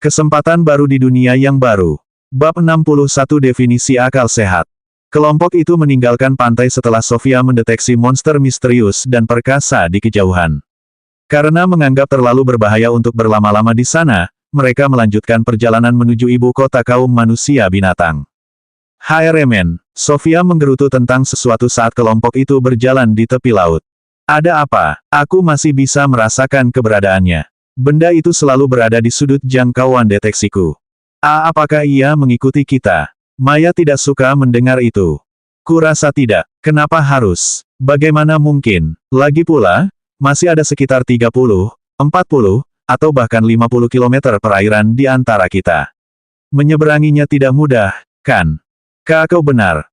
Kesempatan baru di dunia yang baru. Bab 61 Definisi Akal Sehat. Kelompok itu meninggalkan pantai setelah Sofia mendeteksi monster misterius dan perkasa di kejauhan. Karena menganggap terlalu berbahaya untuk berlama-lama di sana, mereka melanjutkan perjalanan menuju ibu kota kaum manusia binatang. Hai Remen, Sofia menggerutu tentang sesuatu saat kelompok itu berjalan di tepi laut. Ada apa? Aku masih bisa merasakan keberadaannya. Benda itu selalu berada di sudut jangkauan deteksiku. Apakah ia mengikuti kita? Maya tidak suka mendengar itu. Kurasa tidak. Kenapa harus? Bagaimana mungkin? Lagi pula, masih ada sekitar 30, 40, atau bahkan 50 km perairan di antara kita. Menyeberanginya tidak mudah, kan? Kau benar.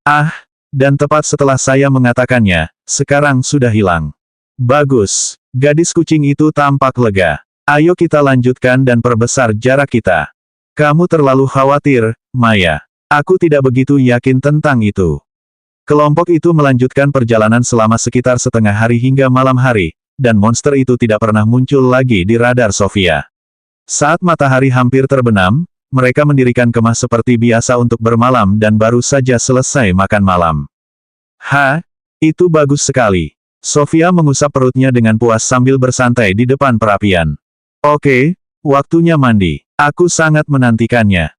Dan tepat setelah saya mengatakannya, sekarang sudah hilang. Bagus. Gadis kucing itu tampak lega. Ayo kita lanjutkan dan perbesar jarak kita. Kamu terlalu khawatir, Maya. Aku tidak begitu yakin tentang itu. Kelompok itu melanjutkan perjalanan selama sekitar setengah hari hingga malam hari, dan monster itu tidak pernah muncul lagi di radar Sofia. Saat matahari hampir terbenam, mereka mendirikan kemah seperti biasa untuk bermalam dan baru saja selesai makan malam. Itu bagus sekali. Sofia mengusap perutnya dengan puas sambil bersantai di depan perapian. Oke, waktunya mandi. Aku sangat menantikannya.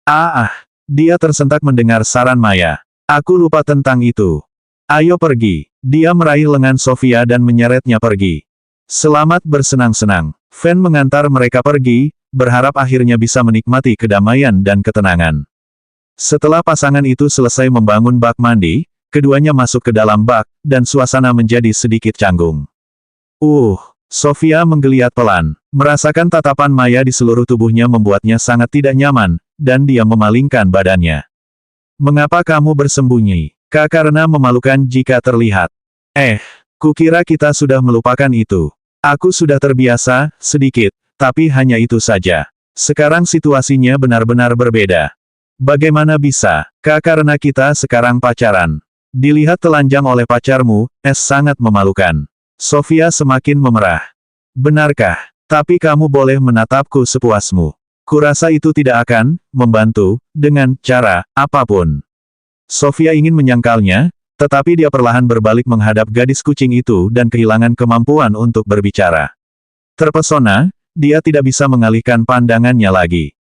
Dia tersentak mendengar saran Maya. Aku lupa tentang itu. Ayo pergi. Dia meraih lengan Sofia dan menyeretnya pergi. Selamat bersenang-senang. Fen mengantar mereka pergi, berharap akhirnya bisa menikmati kedamaian dan ketenangan. Setelah pasangan itu selesai membangun bak mandi, keduanya masuk ke dalam bak, dan suasana menjadi sedikit canggung. Sofia menggeliat pelan. Merasakan tatapan Maya di seluruh tubuhnya membuatnya sangat tidak nyaman, dan dia memalingkan badannya. Mengapa kamu bersembunyi? Karena memalukan jika terlihat. Kukira kita sudah melupakan itu. Aku sudah terbiasa, sedikit, tapi hanya itu saja. Sekarang situasinya benar-benar berbeda. Bagaimana bisa? Karena kita sekarang pacaran. Dilihat telanjang oleh pacarmu, sangat memalukan. Sofia semakin memerah. Benarkah? Tapi kamu boleh menatapku sepuasmu. Kurasa itu tidak akan membantu, dengan cara apapun. Sofia ingin menyangkalnya, tetapi dia perlahan berbalik menghadap gadis kucing itu dan kehilangan kemampuan untuk berbicara. Terpesona, dia tidak bisa mengalihkan pandangannya lagi.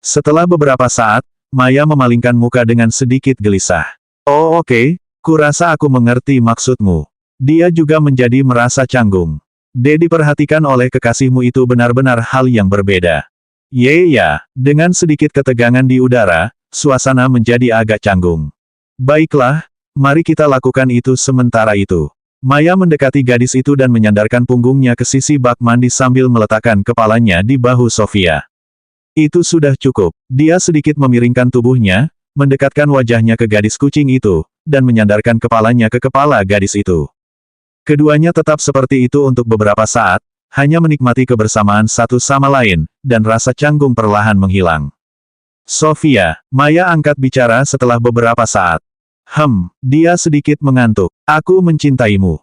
Setelah beberapa saat, Maya memalingkan muka dengan sedikit gelisah. Oke, kurasa aku mengerti maksudmu. Dia juga menjadi merasa canggung. Diperhatikan oleh kekasihmu itu benar-benar hal yang berbeda. Dengan sedikit ketegangan di udara, suasana menjadi agak canggung. Baiklah, mari kita lakukan itu sementara itu. Maya mendekati gadis itu dan menyandarkan punggungnya ke sisi bak mandi sambil meletakkan kepalanya di bahu Sofia. Itu sudah cukup. Dia sedikit memiringkan tubuhnya, mendekatkan wajahnya ke gadis kucing itu, dan menyandarkan kepalanya ke kepala gadis itu. Keduanya tetap seperti itu untuk beberapa saat, hanya menikmati kebersamaan satu sama lain, dan rasa canggung perlahan menghilang. Sofia, Maya angkat bicara setelah beberapa saat. Dia sedikit mengantuk. Aku mencintaimu.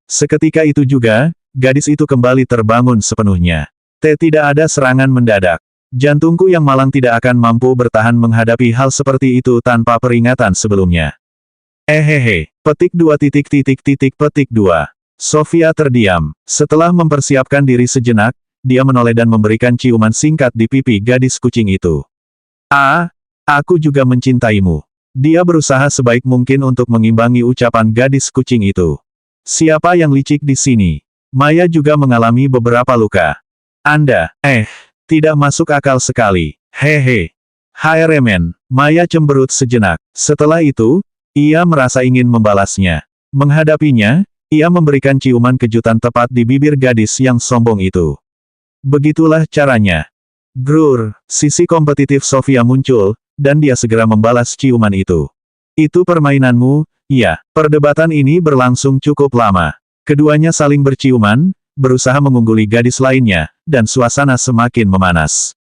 Seketika itu juga, gadis itu kembali terbangun sepenuhnya. Tidak ada serangan mendadak. Jantungku yang malang tidak akan mampu bertahan menghadapi hal seperti itu tanpa peringatan sebelumnya. Petik 2. Sofia terdiam. Setelah mempersiapkan diri sejenak, dia menoleh dan memberikan ciuman singkat di pipi gadis kucing itu. Aku juga mencintaimu. Dia berusaha sebaik mungkin untuk mengimbangi ucapan gadis kucing itu. Siapa yang licik di sini? Maya juga mengalami beberapa luka. Anda, tidak masuk akal sekali. Hai Remen, Maya cemberut sejenak. Setelah itu, ia merasa ingin membalasnya. Menghadapinya, ia memberikan ciuman kejutan tepat di bibir gadis yang sombong itu. Begitulah caranya. Sisi kompetitif Sofia muncul, dan dia segera membalas ciuman itu. Itu permainanmu, ya. Perdebatan ini berlangsung cukup lama. Keduanya saling berciuman, berusaha mengungguli gadis lainnya, dan suasana semakin memanas.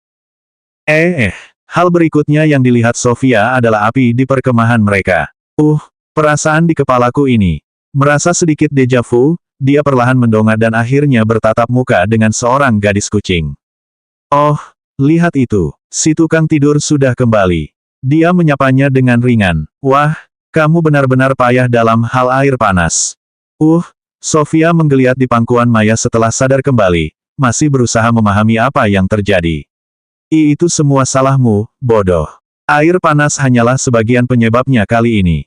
Hal berikutnya yang dilihat Sofia adalah api di perkemahan mereka. Perasaan di kepalaku ini. Merasa sedikit deja vu, dia perlahan mendongak dan akhirnya bertatap muka dengan seorang gadis kucing. Lihat itu, si tukang tidur sudah kembali. Dia menyapanya dengan ringan. Wah, kamu benar-benar payah dalam hal air panas. Sofia menggeliat di pangkuan Maya setelah sadar kembali, masih berusaha memahami apa yang terjadi. Itu semua salahmu, bodoh. Air panas hanyalah sebagian penyebabnya kali ini.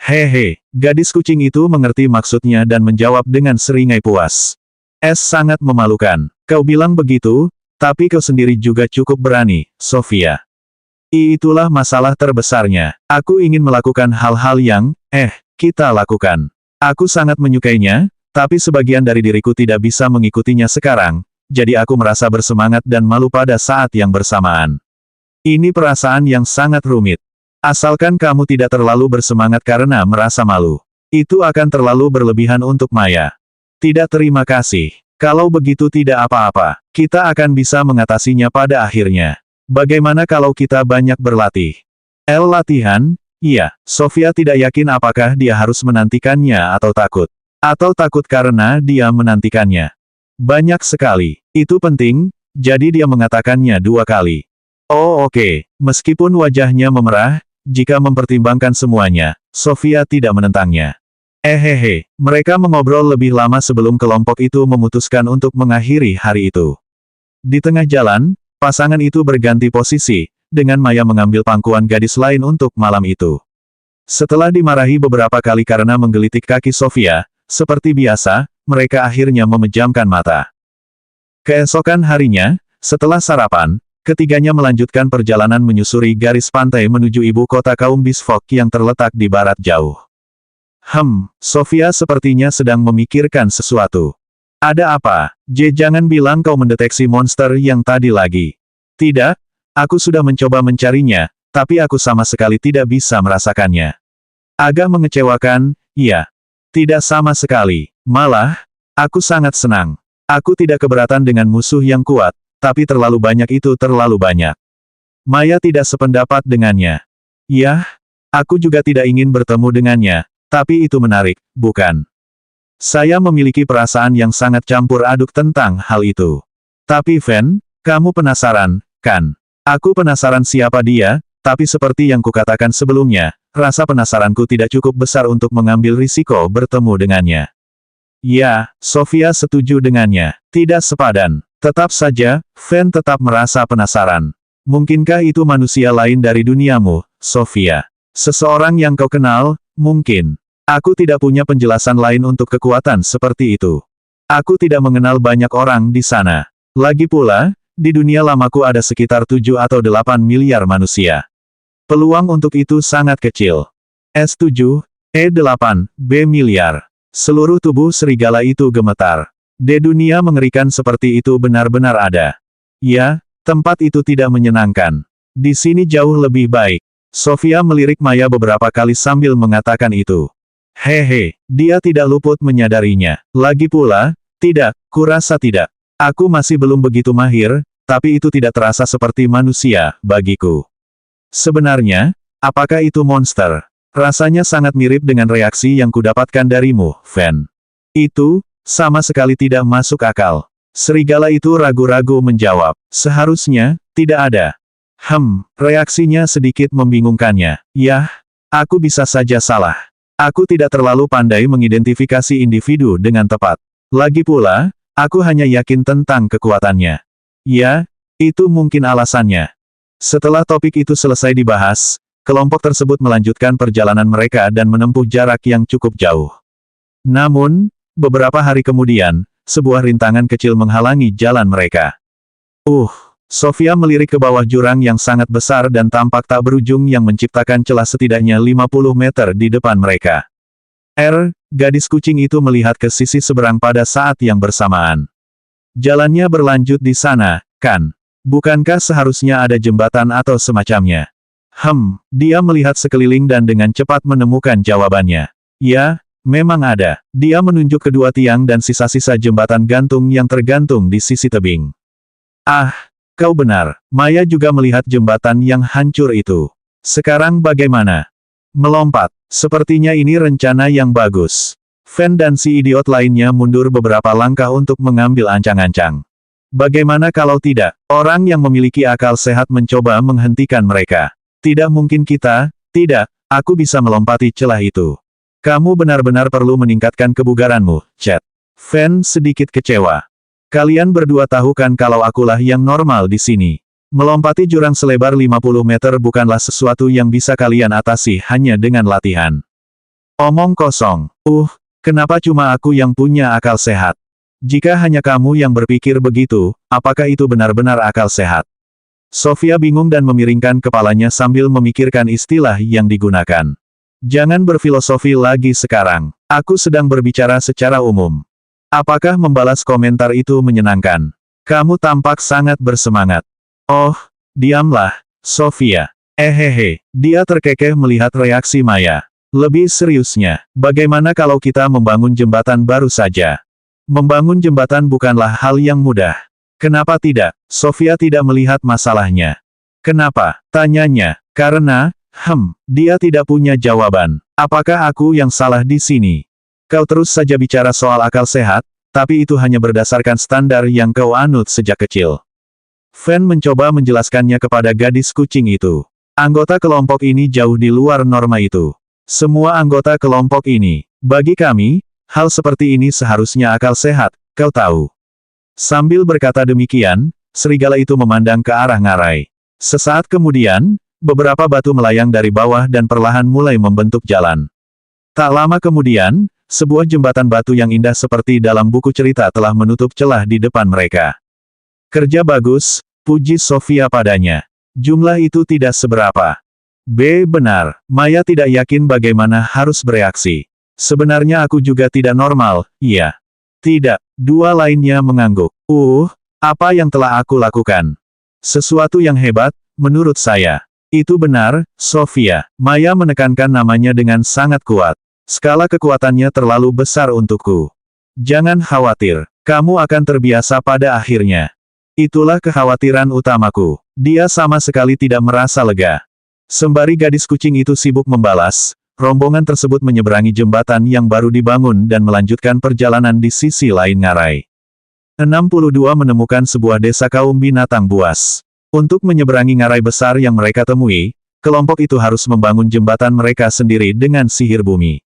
Hehe, gadis kucing itu mengerti maksudnya dan menjawab dengan seringai puas. Sangat memalukan. Kau bilang begitu, tapi kau sendiri juga cukup berani, Sofia. Itulah masalah terbesarnya. Aku ingin melakukan hal-hal yang, kita lakukan. Aku sangat menyukainya, tapi sebagian dari diriku tidak bisa mengikutinya sekarang, jadi aku merasa bersemangat dan malu pada saat yang bersamaan. Ini perasaan yang sangat rumit. Asalkan kamu tidak terlalu bersemangat karena merasa malu. Itu akan terlalu berlebihan untuk Maya. Tidak, terima kasih. Kalau begitu tidak apa-apa, kita akan bisa mengatasinya pada akhirnya. Bagaimana kalau kita banyak berlatih? Latihan? Iya, Sofia tidak yakin apakah dia harus menantikannya atau takut. Atau takut karena dia menantikannya. Banyak sekali. Itu penting, jadi dia mengatakannya 2 kali. Oh oke, meskipun wajahnya memerah, jika mempertimbangkan semuanya, Sofia tidak menentangnya. Mereka mengobrol lebih lama sebelum kelompok itu memutuskan untuk mengakhiri hari itu. Di tengah jalan, pasangan itu berganti posisi, dengan Maya mengambil pangkuan gadis lain untuk malam itu. Setelah dimarahi beberapa kali karena menggelitik kaki Sofia, seperti biasa, mereka akhirnya memejamkan mata. Keesokan harinya, setelah sarapan, ketiganya melanjutkan perjalanan menyusuri garis pantai menuju ibu kota kaum Bisfok yang terletak di barat jauh. Sofia sepertinya sedang memikirkan sesuatu. Ada apa? Jangan bilang kau mendeteksi monster yang tadi lagi. Tidak, aku sudah mencoba mencarinya, tapi aku sama sekali tidak bisa merasakannya. Agak mengecewakan, iya. Tidak sama sekali. Malah, aku sangat senang. Aku tidak keberatan dengan musuh yang kuat, tapi terlalu banyak itu terlalu banyak. Maya tidak sependapat dengannya. Yah, aku juga tidak ingin bertemu dengannya, tapi itu menarik, bukan? Saya memiliki perasaan yang sangat campur aduk tentang hal itu. Tapi Fen, kamu penasaran, kan? Aku penasaran siapa dia, tapi seperti yang kukatakan sebelumnya, rasa penasaranku tidak cukup besar untuk mengambil risiko bertemu dengannya. Ya, Sofia setuju dengannya. Tidak sepadan. Tetap saja, Fen tetap merasa penasaran. Mungkinkah itu manusia lain dari duniamu, Sofia? Seseorang yang kau kenal, mungkin. Aku tidak punya penjelasan lain untuk kekuatan seperti itu. Aku tidak mengenal banyak orang di sana. Lagi pula, di dunia lamaku ada sekitar 7 atau 8 miliar manusia. Peluang untuk itu sangat kecil. S7, E8, B miliar. Seluruh tubuh serigala itu gemetar. Di dunia mengerikan seperti itu benar-benar ada. Ya, tempat itu tidak menyenangkan. Di sini jauh lebih baik. Sofia melirik Maya beberapa kali sambil mengatakan itu. Dia tidak luput menyadarinya. Lagi pula, tidak, kurasa tidak. Aku masih belum begitu mahir, tapi itu tidak terasa seperti manusia, bagiku. Sebenarnya, apakah itu monster? Rasanya sangat mirip dengan reaksi yang kudapatkan darimu, Fen. Itu, sama sekali tidak masuk akal. Serigala itu ragu-ragu menjawab. Seharusnya, tidak ada. Reaksinya sedikit membingungkannya. Yah, aku bisa saja salah. Aku tidak terlalu pandai mengidentifikasi individu dengan tepat. Lagi pula, aku hanya yakin tentang kekuatannya. Ya, itu mungkin alasannya. Setelah topik itu selesai dibahas, kelompok tersebut melanjutkan perjalanan mereka dan menempuh jarak yang cukup jauh. Namun, beberapa hari kemudian, sebuah rintangan kecil menghalangi jalan mereka. Sofia melirik ke bawah jurang yang sangat besar dan tampak tak berujung yang menciptakan celah setidaknya 50 meter di depan mereka. Gadis kucing itu melihat ke sisi seberang pada saat yang bersamaan. Jalannya berlanjut di sana, kan? Bukankah seharusnya ada jembatan atau semacamnya? Dia melihat sekeliling dan dengan cepat menemukan jawabannya. Ya, memang ada. Dia menunjuk kedua tiang dan sisa-sisa jembatan gantung yang tergantung di sisi tebing. Kau benar. Maya juga melihat jembatan yang hancur itu. Sekarang bagaimana? Melompat. Sepertinya ini rencana yang bagus. Fen dan si idiot lainnya mundur beberapa langkah untuk mengambil ancang-ancang. Bagaimana kalau tidak? Orang yang memiliki akal sehat mencoba menghentikan mereka. Tidak mungkin kita, tidak, aku bisa melompati celah itu. Kamu benar-benar perlu meningkatkan kebugaranmu, Chat. Fan sedikit kecewa. Kalian berdua tahu kan kalau akulah yang normal di sini. Melompati jurang selebar 50 meter bukanlah sesuatu yang bisa kalian atasi hanya dengan latihan. Omong kosong. Kenapa cuma aku yang punya akal sehat? Jika hanya kamu yang berpikir begitu, apakah itu benar-benar akal sehat? Sofia bingung dan memiringkan kepalanya sambil memikirkan istilah yang digunakan. Jangan berfilosofi lagi sekarang. Aku sedang berbicara secara umum. Apakah membalas komentar itu menyenangkan? Kamu tampak sangat bersemangat. Oh, diamlah, Sofia. Dia terkekeh melihat reaksi Maya. Lebih seriusnya, bagaimana kalau kita membangun jembatan baru saja? Membangun jembatan bukanlah hal yang mudah. Kenapa tidak? Sofia tidak melihat masalahnya. Kenapa? Tanyanya. Karena, dia tidak punya jawaban. Apakah aku yang salah di sini? Kau terus saja bicara soal akal sehat, tapi itu hanya berdasarkan standar yang kau anut sejak kecil. Fan mencoba menjelaskannya kepada gadis kucing itu. Anggota kelompok ini jauh di luar norma itu. Semua anggota kelompok ini, bagi kami, hal seperti ini seharusnya akal sehat, kau tahu. Sambil berkata demikian, serigala itu memandang ke arah ngarai. Sesaat kemudian, beberapa batu melayang dari bawah dan perlahan mulai membentuk jalan. Tak lama kemudian, sebuah jembatan batu yang indah seperti dalam buku cerita telah menutup celah di depan mereka. Kerja bagus, puji Sofia padanya. Jumlah itu tidak seberapa. Benar, Maya tidak yakin bagaimana harus bereaksi. Sebenarnya aku juga tidak normal, iya. Tidak, dua lainnya mengangguk. Apa yang telah aku lakukan? Sesuatu yang hebat, menurut saya. Itu benar, Sofia. Maya menekankan namanya dengan sangat kuat. Skala kekuatannya terlalu besar untukku. Jangan khawatir, kamu akan terbiasa pada akhirnya. Itulah kekhawatiran utamaku. Dia sama sekali tidak merasa lega. Sembari gadis kucing itu sibuk membalas, rombongan tersebut menyeberangi jembatan yang baru dibangun dan melanjutkan perjalanan di sisi lain ngarai. 62 menemukan sebuah desa kaum binatang buas. Untuk menyeberangi ngarai besar yang mereka temui, kelompok itu harus membangun jembatan mereka sendiri dengan sihir bumi.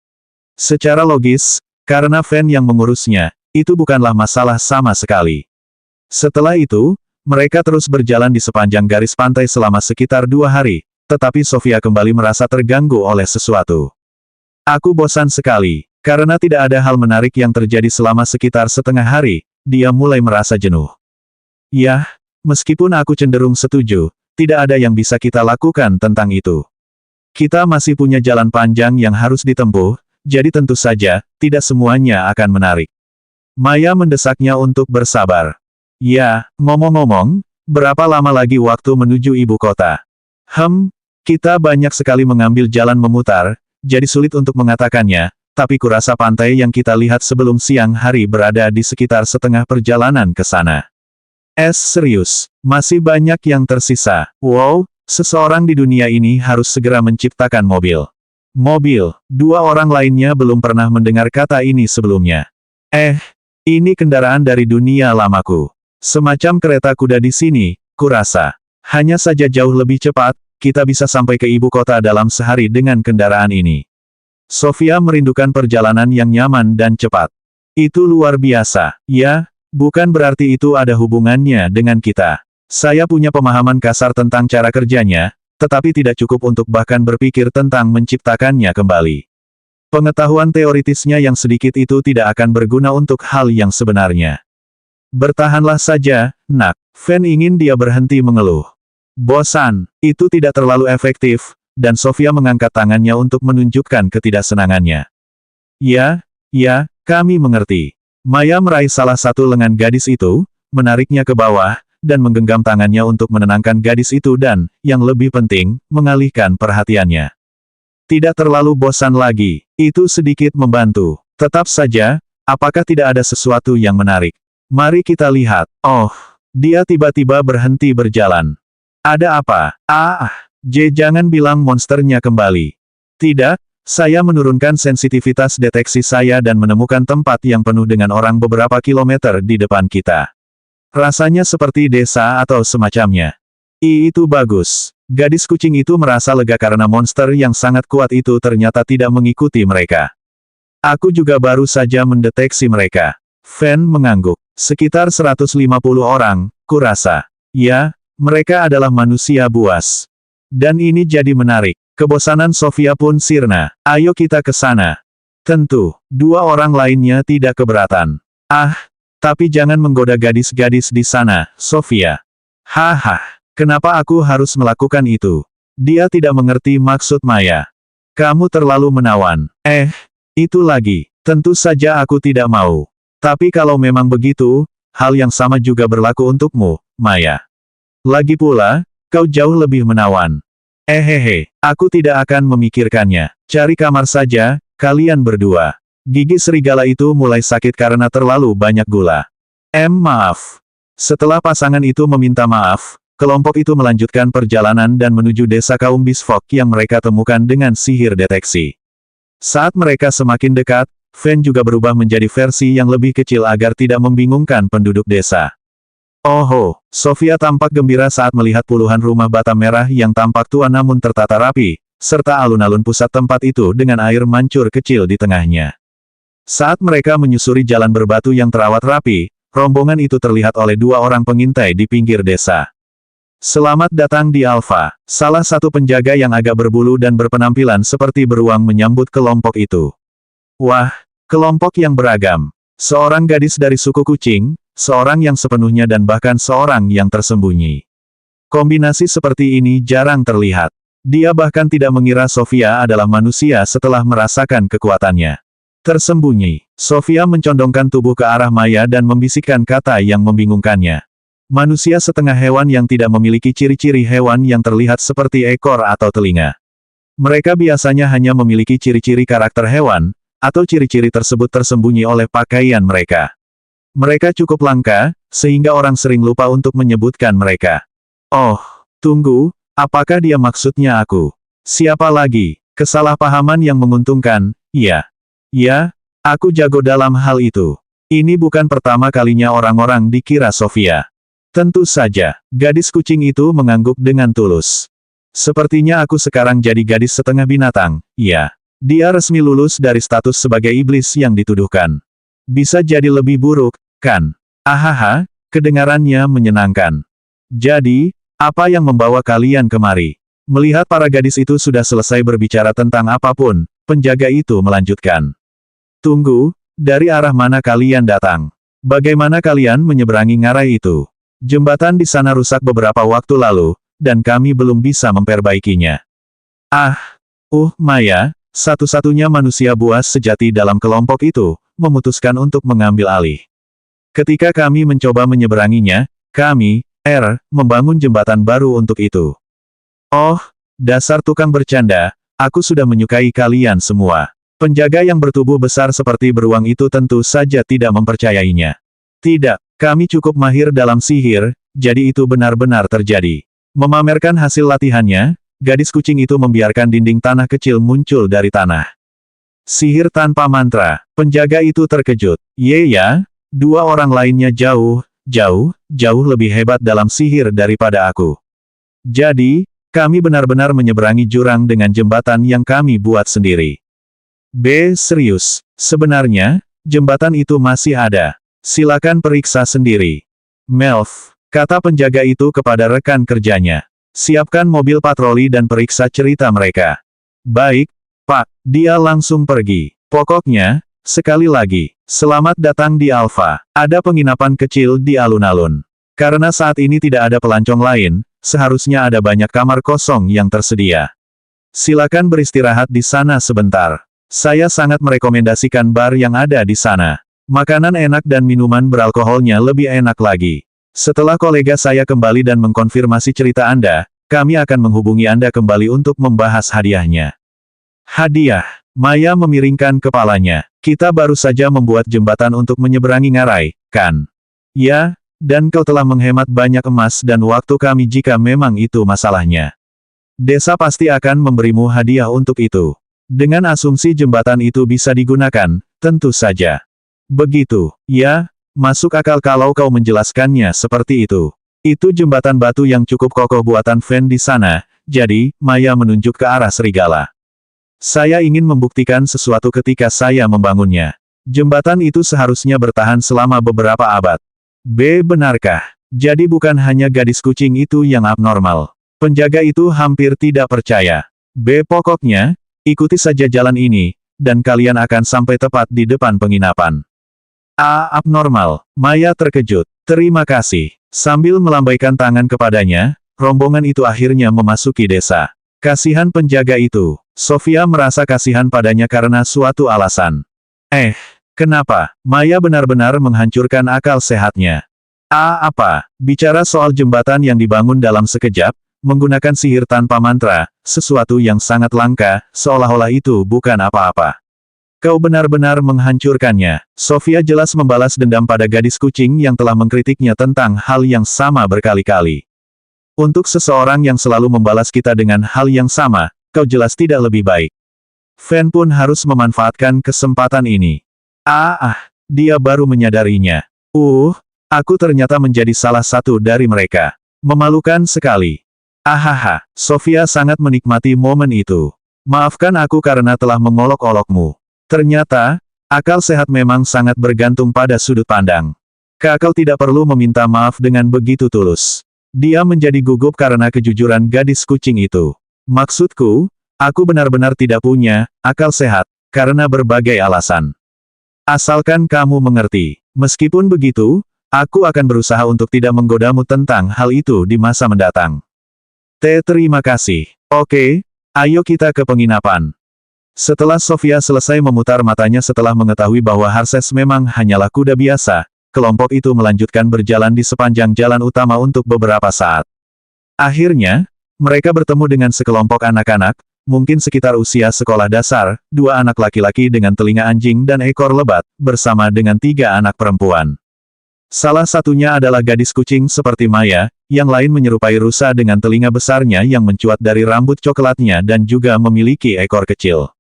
Secara logis, karena Fan yang mengurusnya, itu bukanlah masalah sama sekali. Setelah itu, mereka terus berjalan di sepanjang garis pantai selama sekitar 2 hari. Tetapi Sofia kembali merasa terganggu oleh sesuatu. Aku bosan sekali. Karena tidak ada hal menarik yang terjadi selama sekitar setengah hari, dia mulai merasa jenuh. Yah, meskipun aku cenderung setuju, tidak ada yang bisa kita lakukan tentang itu. Kita masih punya jalan panjang yang harus ditempuh, jadi tentu saja, tidak semuanya akan menarik. Maya mendesaknya untuk bersabar. Ya, ngomong-ngomong, berapa lama lagi waktu menuju ibu kota? Kita banyak sekali mengambil jalan memutar, jadi sulit untuk mengatakannya, tapi kurasa pantai yang kita lihat sebelum siang hari berada di sekitar setengah perjalanan ke sana. Serius, masih banyak yang tersisa. Wow, seseorang di dunia ini harus segera menciptakan mobil. Mobil, 2 orang lainnya belum pernah mendengar kata ini sebelumnya. Ini kendaraan dari dunia lamaku. Semacam kereta kuda di sini, kurasa. Hanya saja jauh lebih cepat, kita bisa sampai ke ibu kota dalam sehari dengan kendaraan ini. Sofia merindukan perjalanan yang nyaman dan cepat. Itu luar biasa. Ya, bukan berarti itu ada hubungannya dengan kita. Saya punya pemahaman kasar tentang cara kerjanya, tetapi tidak cukup untuk bahkan berpikir tentang menciptakannya kembali. Pengetahuan teoritisnya yang sedikit itu tidak akan berguna untuk hal yang sebenarnya. Bertahanlah saja, nak. Fan ingin dia berhenti mengeluh. Bosan, itu tidak terlalu efektif, dan Sofia mengangkat tangannya untuk menunjukkan ketidaksenangannya. Ya, kami mengerti. Maya meraih salah satu lengan gadis itu, menariknya ke bawah, dan menggenggam tangannya untuk menenangkan gadis itu dan, yang lebih penting, mengalihkan perhatiannya. Tidak terlalu bosan lagi, itu sedikit membantu. Tetap saja, apakah tidak ada sesuatu yang menarik? Mari kita lihat. Dia tiba-tiba berhenti berjalan. Ada apa? Jangan bilang monsternya kembali. Tidak, saya menurunkan sensitivitas deteksi saya dan menemukan tempat yang penuh dengan orang beberapa kilometer di depan kita. Rasanya seperti desa atau semacamnya. Itu bagus. Gadis kucing itu merasa lega karena monster yang sangat kuat itu ternyata tidak mengikuti mereka. Aku juga baru saja mendeteksi mereka. Fan mengangguk. Sekitar 150 orang, kurasa. Ya, mereka adalah manusia buas. Dan ini jadi menarik. Kebosanan Sofia pun sirna. Ayo kita ke sana. Tentu, dua orang lainnya tidak keberatan. Ah, tapi jangan menggoda gadis-gadis di sana, Sofia. Haha. Kenapa aku harus melakukan itu? Dia tidak mengerti maksud Maya. Kamu terlalu menawan. Itu lagi. Tentu saja aku tidak mau. Tapi kalau memang begitu, hal yang sama juga berlaku untukmu, Maya. Lagi pula, kau jauh lebih menawan. Aku tidak akan memikirkannya. Cari kamar saja, kalian berdua. Gigi serigala itu mulai sakit karena terlalu banyak gula. Maaf. Setelah pasangan itu meminta maaf, kelompok itu melanjutkan perjalanan dan menuju desa kaum Bisfok yang mereka temukan dengan sihir deteksi. Saat mereka semakin dekat, Fan juga berubah menjadi versi yang lebih kecil agar tidak membingungkan penduduk desa. Oh, Sofia tampak gembira saat melihat puluhan rumah bata merah yang tampak tua namun tertata rapi, serta alun-alun pusat tempat itu dengan air mancur kecil di tengahnya. Saat mereka menyusuri jalan berbatu yang terawat rapi, rombongan itu terlihat oleh dua orang pengintai di pinggir desa. Selamat datang di Alpha. Salah satu penjaga yang agak berbulu dan berpenampilan seperti beruang menyambut kelompok itu. Wah, kelompok yang beragam. Seorang gadis dari suku kucing, seorang yang sepenuhnya dan bahkan seorang yang tersembunyi. Kombinasi seperti ini jarang terlihat. Dia bahkan tidak mengira Sofia adalah manusia setelah merasakan kekuatannya. Tersembunyi. Sofia mencondongkan tubuh ke arah Maya dan membisikkan kata yang membingungkannya. Manusia setengah hewan yang tidak memiliki ciri-ciri hewan yang terlihat seperti ekor atau telinga. Mereka biasanya hanya memiliki ciri-ciri karakter hewan, atau ciri-ciri tersebut tersembunyi oleh pakaian mereka. Mereka cukup langka, sehingga orang sering lupa untuk menyebutkan mereka. Oh, tunggu, apakah dia maksudnya aku? Siapa lagi? Kesalahpahaman yang menguntungkan, iya. Ya, aku jago dalam hal itu. Ini bukan pertama kalinya orang-orang dikira Sofia. Tentu saja, gadis kucing itu mengangguk dengan tulus. Sepertinya aku sekarang jadi gadis setengah binatang, ya. Dia resmi lulus dari status sebagai iblis yang dituduhkan. Bisa jadi lebih buruk, kan? Ahaha, kedengarannya menyenangkan. Jadi, apa yang membawa kalian kemari? Melihat para gadis itu sudah selesai berbicara tentang apapun, penjaga itu melanjutkan. Tunggu, dari arah mana kalian datang? Bagaimana kalian menyeberangi ngarai itu? Jembatan di sana rusak beberapa waktu lalu, dan kami belum bisa memperbaikinya. Maya, satu-satunya manusia buas sejati dalam kelompok itu, memutuskan untuk mengambil alih. Ketika kami mencoba menyeberanginya, kami, membangun jembatan baru untuk itu. Oh, dasar tukang bercanda, aku sudah menyukai kalian semua. Penjaga yang bertubuh besar seperti beruang itu tentu saja tidak mempercayainya. Tidak, kami cukup mahir dalam sihir, jadi itu benar-benar terjadi. Memamerkan hasil latihannya, gadis kucing itu membiarkan dinding tanah kecil muncul dari tanah. Sihir tanpa mantra, penjaga itu terkejut. Ya, dua orang lainnya jauh lebih hebat dalam sihir daripada aku. Jadi, kami benar-benar menyeberangi jurang dengan jembatan yang kami buat sendiri. Serius, sebenarnya, jembatan itu masih ada. Silakan periksa sendiri. Melf, kata penjaga itu kepada rekan kerjanya. Siapkan mobil patroli dan periksa cerita mereka. Baik, Pak, dia langsung pergi. Pokoknya, sekali lagi, selamat datang di Alpha. Ada penginapan kecil di alun-alun. Karena saat ini tidak ada pelancong lain, seharusnya ada banyak kamar kosong yang tersedia. Silakan beristirahat di sana sebentar. Saya sangat merekomendasikan bar yang ada di sana. Makanan enak dan minuman beralkoholnya lebih enak lagi. Setelah kolega saya kembali dan mengkonfirmasi cerita Anda, kami akan menghubungi Anda kembali untuk membahas hadiahnya. Hadiah. Maya memiringkan kepalanya. Kita baru saja membuat jembatan untuk menyeberangi ngarai, kan? Ya, dan kau telah menghemat banyak emas dan waktu kami jika memang itu masalahnya. Desa pasti akan memberimu hadiah untuk itu. Dengan asumsi jembatan itu bisa digunakan, tentu saja. Begitu, ya, masuk akal kalau kau menjelaskannya seperti itu. Itu jembatan batu yang cukup kokoh buatan Fen di sana, jadi, Maya menunjuk ke arah serigala. Saya ingin membuktikan sesuatu ketika saya membangunnya. Jembatan itu seharusnya bertahan selama beberapa abad. B. Benarkah? Jadi bukan hanya gadis kucing itu yang abnormal. Penjaga itu hampir tidak percaya. B. Pokoknya, ikuti saja jalan ini, dan kalian akan sampai tepat di depan penginapan. A. Abnormal. Maya terkejut. Terima kasih. Sambil melambaikan tangan kepadanya, rombongan itu akhirnya memasuki desa. Kasihan penjaga itu. Sofia merasa kasihan padanya karena suatu alasan. Kenapa? Maya benar-benar menghancurkan akal sehatnya. Apa? Bicara soal jembatan yang dibangun dalam sekejap, menggunakan sihir tanpa mantra, sesuatu yang sangat langka, seolah-olah itu bukan apa-apa. Kau benar-benar menghancurkannya. Sofia jelas membalas dendam pada gadis kucing yang telah mengkritiknya tentang hal yang sama berkali-kali. Untuk seseorang yang selalu membalas kita dengan hal yang sama, kau jelas tidak lebih baik. Fen pun harus memanfaatkan kesempatan ini. Dia baru menyadarinya. Aku ternyata menjadi salah satu dari mereka. Memalukan sekali. Sofia sangat menikmati momen itu. Maafkan aku karena telah mengolok-olokmu. Ternyata, akal sehat memang sangat bergantung pada sudut pandang. Kau tidak perlu meminta maaf dengan begitu tulus. Dia menjadi gugup karena kejujuran gadis kucing itu. Maksudku, aku benar-benar tidak punya akal sehat, karena berbagai alasan. Asalkan kamu mengerti. Meskipun begitu, aku akan berusaha untuk tidak menggodamu tentang hal itu di masa mendatang. Terima kasih. Oke, ayo kita ke penginapan. Setelah Sofia selesai memutar matanya setelah mengetahui bahwa Harses memang hanyalah kuda biasa, kelompok itu melanjutkan berjalan di sepanjang jalan utama untuk beberapa saat. Akhirnya, mereka bertemu dengan sekelompok anak-anak, mungkin sekitar usia sekolah dasar, 2 anak laki-laki dengan telinga anjing dan ekor lebat, bersama dengan 3 anak perempuan. Salah satunya adalah gadis kucing seperti Maya, yang lain menyerupai rusa dengan telinga besarnya yang mencuat dari rambut coklatnya dan juga memiliki ekor kecil.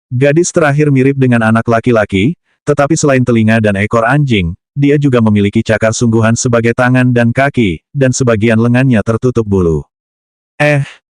Gadis terakhir mirip dengan anak laki-laki, tetapi selain telinga dan ekor anjing, dia juga memiliki cakar sungguhan sebagai tangan dan kaki, dan sebagian lengannya tertutup bulu.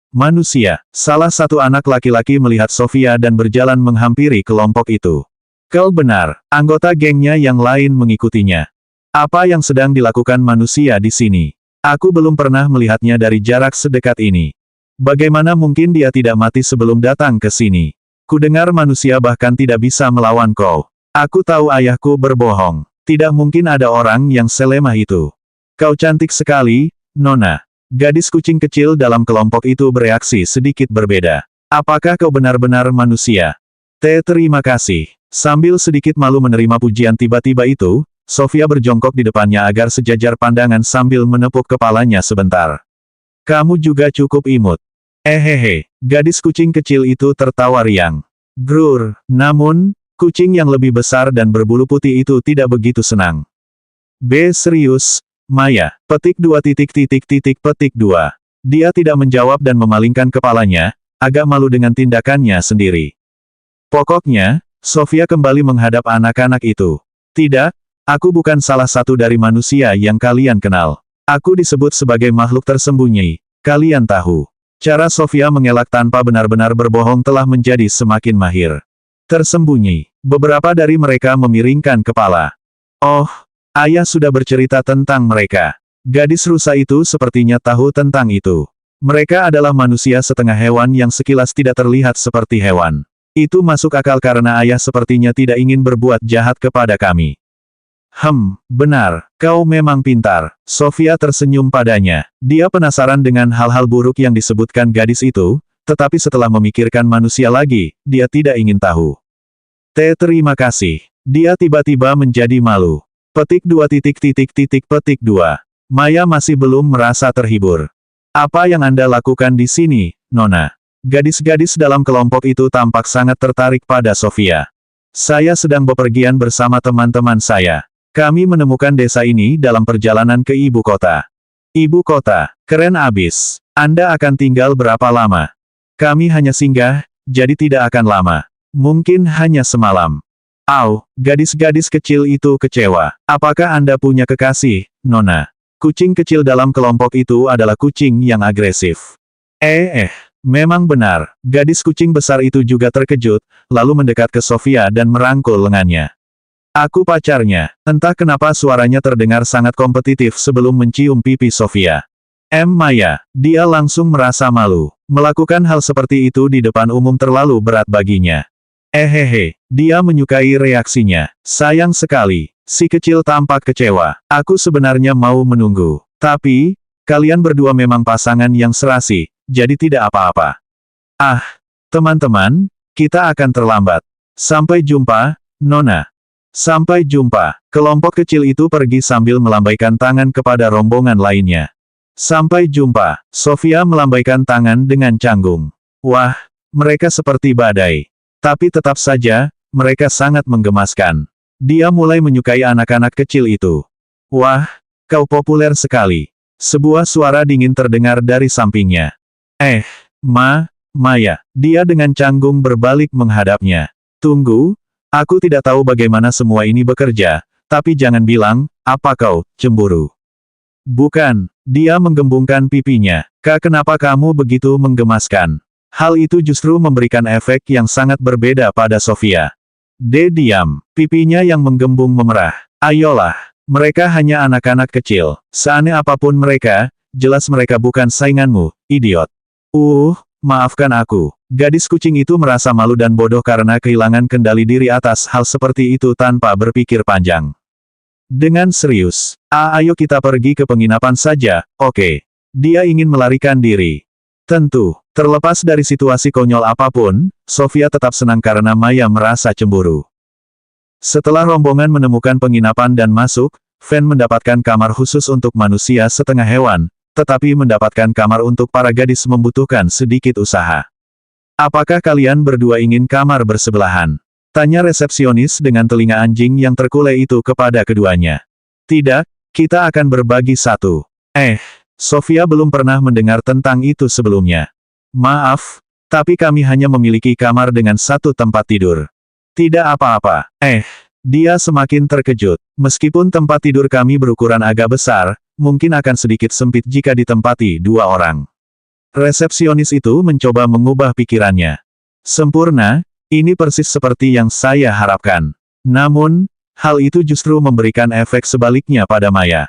Manusia. Salah satu anak laki-laki melihat Sofia dan berjalan menghampiri kelompok itu. Kau benar, anggota gengnya yang lain mengikutinya. Apa yang sedang dilakukan manusia di sini? Aku belum pernah melihatnya dari jarak sedekat ini. Bagaimana mungkin dia tidak mati sebelum datang ke sini? Kudengar manusia bahkan tidak bisa melawan kau. Aku tahu ayahku berbohong. Tidak mungkin ada orang yang selemah itu. Kau cantik sekali, Nona. Gadis kucing kecil dalam kelompok itu bereaksi sedikit berbeda. Apakah kau benar-benar manusia? Terima kasih. Sambil sedikit malu menerima pujian tiba-tiba itu, Sofia berjongkok di depannya agar sejajar pandangan sambil menepuk kepalanya sebentar. Kamu juga cukup imut. Gadis kucing kecil itu tertawa riang. Grur, namun, kucing yang lebih besar dan berbulu putih itu tidak begitu senang. B. Serius, Maya. Petik 2. Dia tidak menjawab dan memalingkan kepalanya, agak malu dengan tindakannya sendiri. Pokoknya, Sofia kembali menghadap anak-anak itu. Tidak, aku bukan salah satu dari manusia yang kalian kenal. Aku disebut sebagai makhluk tersembunyi, kalian tahu. Cara Sofia mengelak tanpa benar-benar berbohong telah menjadi semakin mahir. Tersembunyi. Beberapa dari mereka memiringkan kepala. Oh, ayah sudah bercerita tentang mereka. Gadis rusa itu sepertinya tahu tentang itu. Mereka adalah manusia setengah hewan yang sekilas tidak terlihat seperti hewan. Itu masuk akal karena ayah sepertinya tidak ingin berbuat jahat kepada kami. Benar, kau memang pintar. Sofia tersenyum padanya. Dia penasaran dengan hal-hal buruk yang disebutkan gadis itu, tetapi setelah memikirkan manusia lagi, dia tidak ingin tahu. Terima kasih. Dia tiba-tiba menjadi malu. Petik 2. Maya masih belum merasa terhibur. Apa yang Anda lakukan di sini, Nona? Gadis-gadis dalam kelompok itu tampak sangat tertarik pada Sofia. Saya sedang bepergian bersama teman-teman saya. Kami menemukan desa ini dalam perjalanan ke ibu kota. Ibu kota, keren abis. Anda akan tinggal berapa lama? Kami hanya singgah, jadi tidak akan lama. Mungkin hanya semalam. Au, gadis-gadis kecil itu kecewa. Apakah Anda punya kekasih, Nona? Kucing kecil dalam kelompok itu adalah kucing yang agresif. Memang benar. Gadis kucing besar itu juga terkejut, lalu mendekat ke Sofia dan merangkul lengannya. Aku pacarnya. Entah kenapa suaranya terdengar sangat kompetitif sebelum mencium pipi Sofia. Maya, dia langsung merasa malu. Melakukan hal seperti itu di depan umum terlalu berat baginya. Dia menyukai reaksinya. Sayang sekali, si kecil tampak kecewa. Aku sebenarnya mau menunggu. Tapi, kalian berdua memang pasangan yang serasi, jadi tidak apa-apa. Teman-teman, kita akan terlambat. Sampai jumpa, Nona. Sampai jumpa. Kelompok kecil itu pergi sambil melambaikan tangan kepada rombongan lainnya. Sampai jumpa. Sofia melambaikan tangan dengan canggung. Wah, mereka seperti badai. Tapi tetap saja, mereka sangat menggemaskan. Dia mulai menyukai anak-anak kecil itu. Wah, kau populer sekali. Sebuah suara dingin terdengar dari sampingnya. Maya. Dia dengan canggung berbalik menghadapnya. Tunggu, aku tidak tahu bagaimana semua ini bekerja, tapi jangan bilang, apa kau cemburu? Bukan, dia menggembungkan pipinya. Kenapa kamu begitu menggemaskan? Hal itu justru memberikan efek yang sangat berbeda pada Sofia. Diam. Pipinya yang menggembung memerah. Ayolah, mereka hanya anak-anak kecil. Seaneh apapun mereka, jelas mereka bukan sainganmu, idiot. Maafkan aku. Gadis kucing itu merasa malu dan bodoh karena kehilangan kendali diri atas hal seperti itu tanpa berpikir panjang. Dengan serius, ayo kita pergi ke penginapan saja, oke. Dia ingin melarikan diri. Tentu, terlepas dari situasi konyol apapun, Sofia tetap senang karena Maya merasa cemburu. Setelah rombongan menemukan penginapan dan masuk, Fan mendapatkan kamar khusus untuk manusia setengah hewan, tetapi mendapatkan kamar untuk para gadis membutuhkan sedikit usaha. Apakah kalian berdua ingin kamar bersebelahan? Tanya resepsionis dengan telinga anjing yang terkulai itu kepada keduanya. Tidak, kita akan berbagi satu. Sofia belum pernah mendengar tentang itu sebelumnya. Maaf, tapi kami hanya memiliki kamar dengan satu tempat tidur. Tidak apa-apa. Dia semakin terkejut. Meskipun tempat tidur kami berukuran agak besar, mungkin akan sedikit sempit jika ditempati dua orang. Resepsionis itu mencoba mengubah pikirannya. Sempurna, ini persis seperti yang saya harapkan. Namun, hal itu justru memberikan efek sebaliknya pada Maya.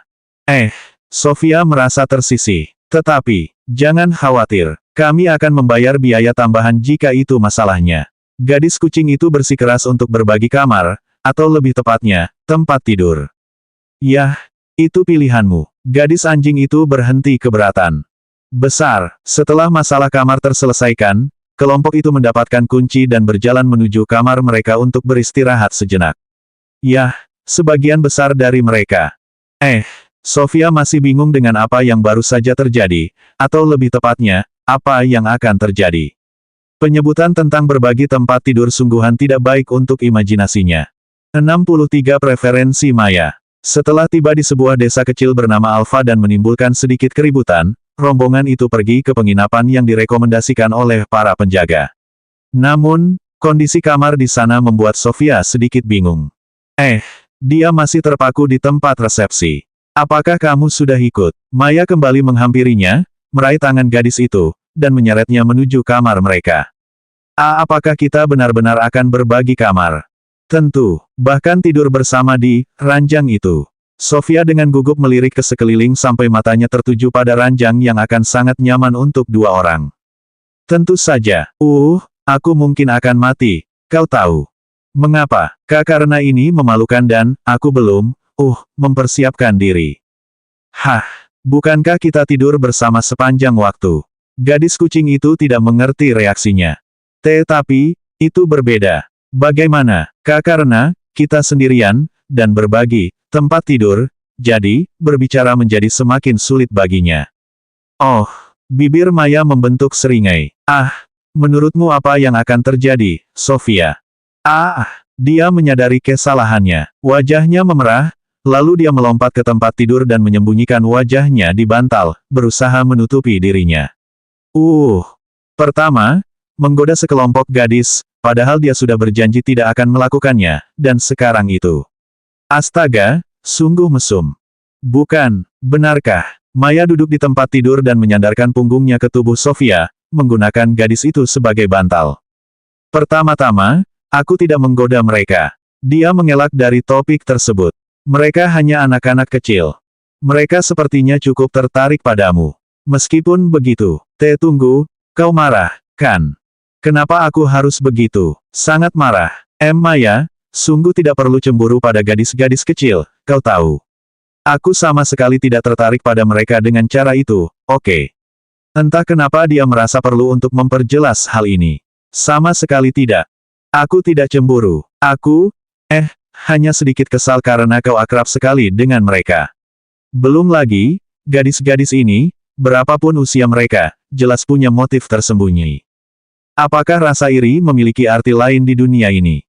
Sofia merasa tersisih. Tetapi, jangan khawatir, kami akan membayar biaya tambahan jika itu masalahnya. Gadis kucing itu bersikeras untuk berbagi kamar, atau lebih tepatnya, tempat tidur. Yah, itu pilihanmu. Gadis anjing itu berhenti keberatan. Besar, setelah masalah kamar terselesaikan, kelompok itu mendapatkan kunci dan berjalan menuju kamar mereka untuk beristirahat sejenak. Yah, sebagian besar dari mereka. Sofia masih bingung dengan apa yang baru saja terjadi, atau lebih tepatnya, apa yang akan terjadi. Penyebutan tentang berbagi tempat tidur sungguhan tidak baik untuk imajinasinya. 63 Preferensi Maya. Setelah tiba di sebuah desa kecil bernama Alfa dan menimbulkan sedikit keributan, rombongan itu pergi ke penginapan yang direkomendasikan oleh para penjaga. Namun, kondisi kamar di sana membuat Sofia sedikit bingung. Dia masih terpaku di tempat resepsi. Apakah kamu sudah ikut? Maya kembali menghampirinya, meraih tangan gadis itu, dan menyeretnya menuju kamar mereka. Apakah kita benar-benar akan berbagi kamar? Tentu, bahkan tidur bersama di ranjang itu. Sofia dengan gugup melirik ke sekeliling sampai matanya tertuju pada ranjang yang akan sangat nyaman untuk dua orang. Tentu saja, aku mungkin akan mati, kau tahu. Mengapa? Karena ini memalukan dan, aku belum, mempersiapkan diri. Bukankah kita tidur bersama sepanjang waktu? Gadis kucing itu tidak mengerti reaksinya. Tetapi, itu berbeda. Bagaimana? Karena, kita sendirian, dan berbagi tempat tidur, jadi, berbicara menjadi semakin sulit baginya. Bibir Maya membentuk seringai. Menurutmu apa yang akan terjadi, Sofia? Dia menyadari kesalahannya. Wajahnya memerah, lalu dia melompat ke tempat tidur dan menyembunyikan wajahnya di bantal, berusaha menutupi dirinya. Pertama, menggoda sekelompok gadis, padahal dia sudah berjanji tidak akan melakukannya, dan sekarang itu. Astaga, sungguh mesum. Bukan, benarkah? Maya duduk di tempat tidur dan menyandarkan punggungnya ke tubuh Sofia, menggunakan gadis itu sebagai bantal. Pertama-tama, aku tidak menggoda mereka. Dia mengelak dari topik tersebut. Mereka hanya anak-anak kecil. Mereka sepertinya cukup tertarik padamu. Meskipun begitu, tunggu, kau marah, kan? Kenapa aku harus begitu? Sangat marah. Maya, sungguh tidak perlu cemburu pada gadis-gadis kecil, kau tahu. Aku sama sekali tidak tertarik pada mereka dengan cara itu, oke. Entah kenapa dia merasa perlu untuk memperjelas hal ini. Sama sekali tidak. Aku tidak cemburu. Aku, hanya sedikit kesal karena kau akrab sekali dengan mereka. Belum lagi, gadis-gadis ini, berapapun usia mereka, jelas punya motif tersembunyi. Apakah rasa iri memiliki arti lain di dunia ini?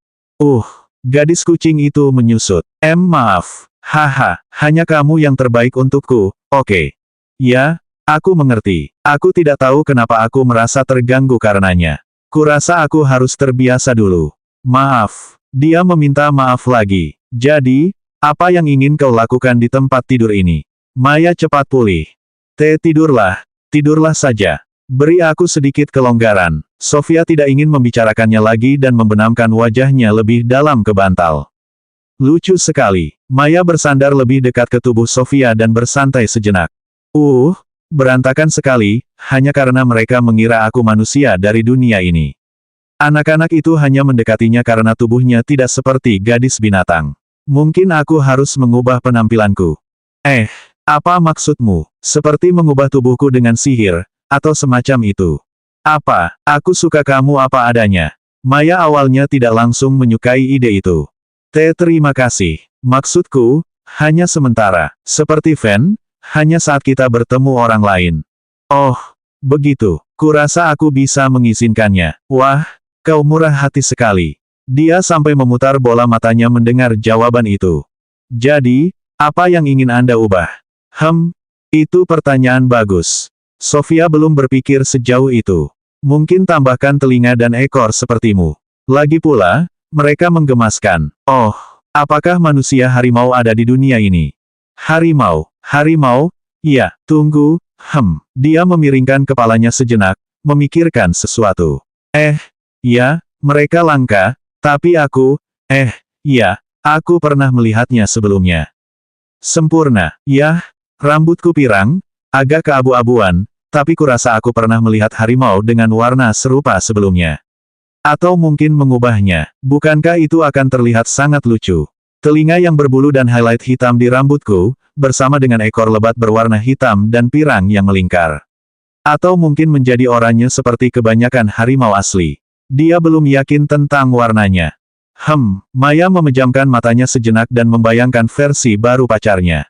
Gadis kucing itu menyusut. Maaf. Haha, hanya kamu yang terbaik untukku, oke. Ya, aku mengerti. Aku tidak tahu kenapa aku merasa terganggu karenanya. Kurasa aku harus terbiasa dulu. Maaf. Dia meminta maaf lagi. Jadi, apa yang ingin kau lakukan di tempat tidur ini? Maya cepat pulih. Tidurlah. Tidurlah saja. Beri aku sedikit kelonggaran. Sofia tidak ingin membicarakannya lagi dan membenamkan wajahnya lebih dalam ke bantal. Lucu sekali. Maya bersandar lebih dekat ke tubuh Sofia dan bersantai sejenak. Berantakan sekali, hanya karena mereka mengira aku manusia dari dunia ini. Anak-anak itu hanya mendekatinya karena tubuhnya tidak seperti gadis binatang. Mungkin aku harus mengubah penampilanku. Apa maksudmu? Seperti mengubah tubuhku dengan sihir, atau semacam itu. Apa? Aku suka kamu apa adanya. Maya awalnya tidak langsung menyukai ide itu. Terima kasih. Maksudku, hanya sementara. Seperti Fan, hanya saat kita bertemu orang lain. Oh, begitu. Kurasa aku bisa mengizinkannya. Wah, kau murah hati sekali. Dia sampai memutar bola matanya mendengar jawaban itu. Jadi, apa yang ingin Anda ubah? Itu pertanyaan bagus. Sofia belum berpikir sejauh itu. Mungkin tambahkan telinga dan ekor sepertimu. Lagi pula, mereka menggemaskan. Oh, apakah manusia harimau ada di dunia ini? Harimau, ya, tunggu, Dia memiringkan kepalanya sejenak, memikirkan sesuatu. Ya, mereka langka, tapi aku, ya, aku pernah melihatnya sebelumnya. Sempurna, ya, rambutku pirang, agak keabu-abuan, tapi kurasa aku pernah melihat harimau dengan warna serupa sebelumnya. Atau mungkin mengubahnya, bukankah itu akan terlihat sangat lucu? Telinga yang berbulu dan highlight hitam di rambutku, bersama dengan ekor lebat berwarna hitam dan pirang yang melingkar. Atau mungkin menjadi oranye seperti kebanyakan harimau asli. Dia belum yakin tentang warnanya. Maya memejamkan matanya sejenak dan membayangkan versi baru pacarnya.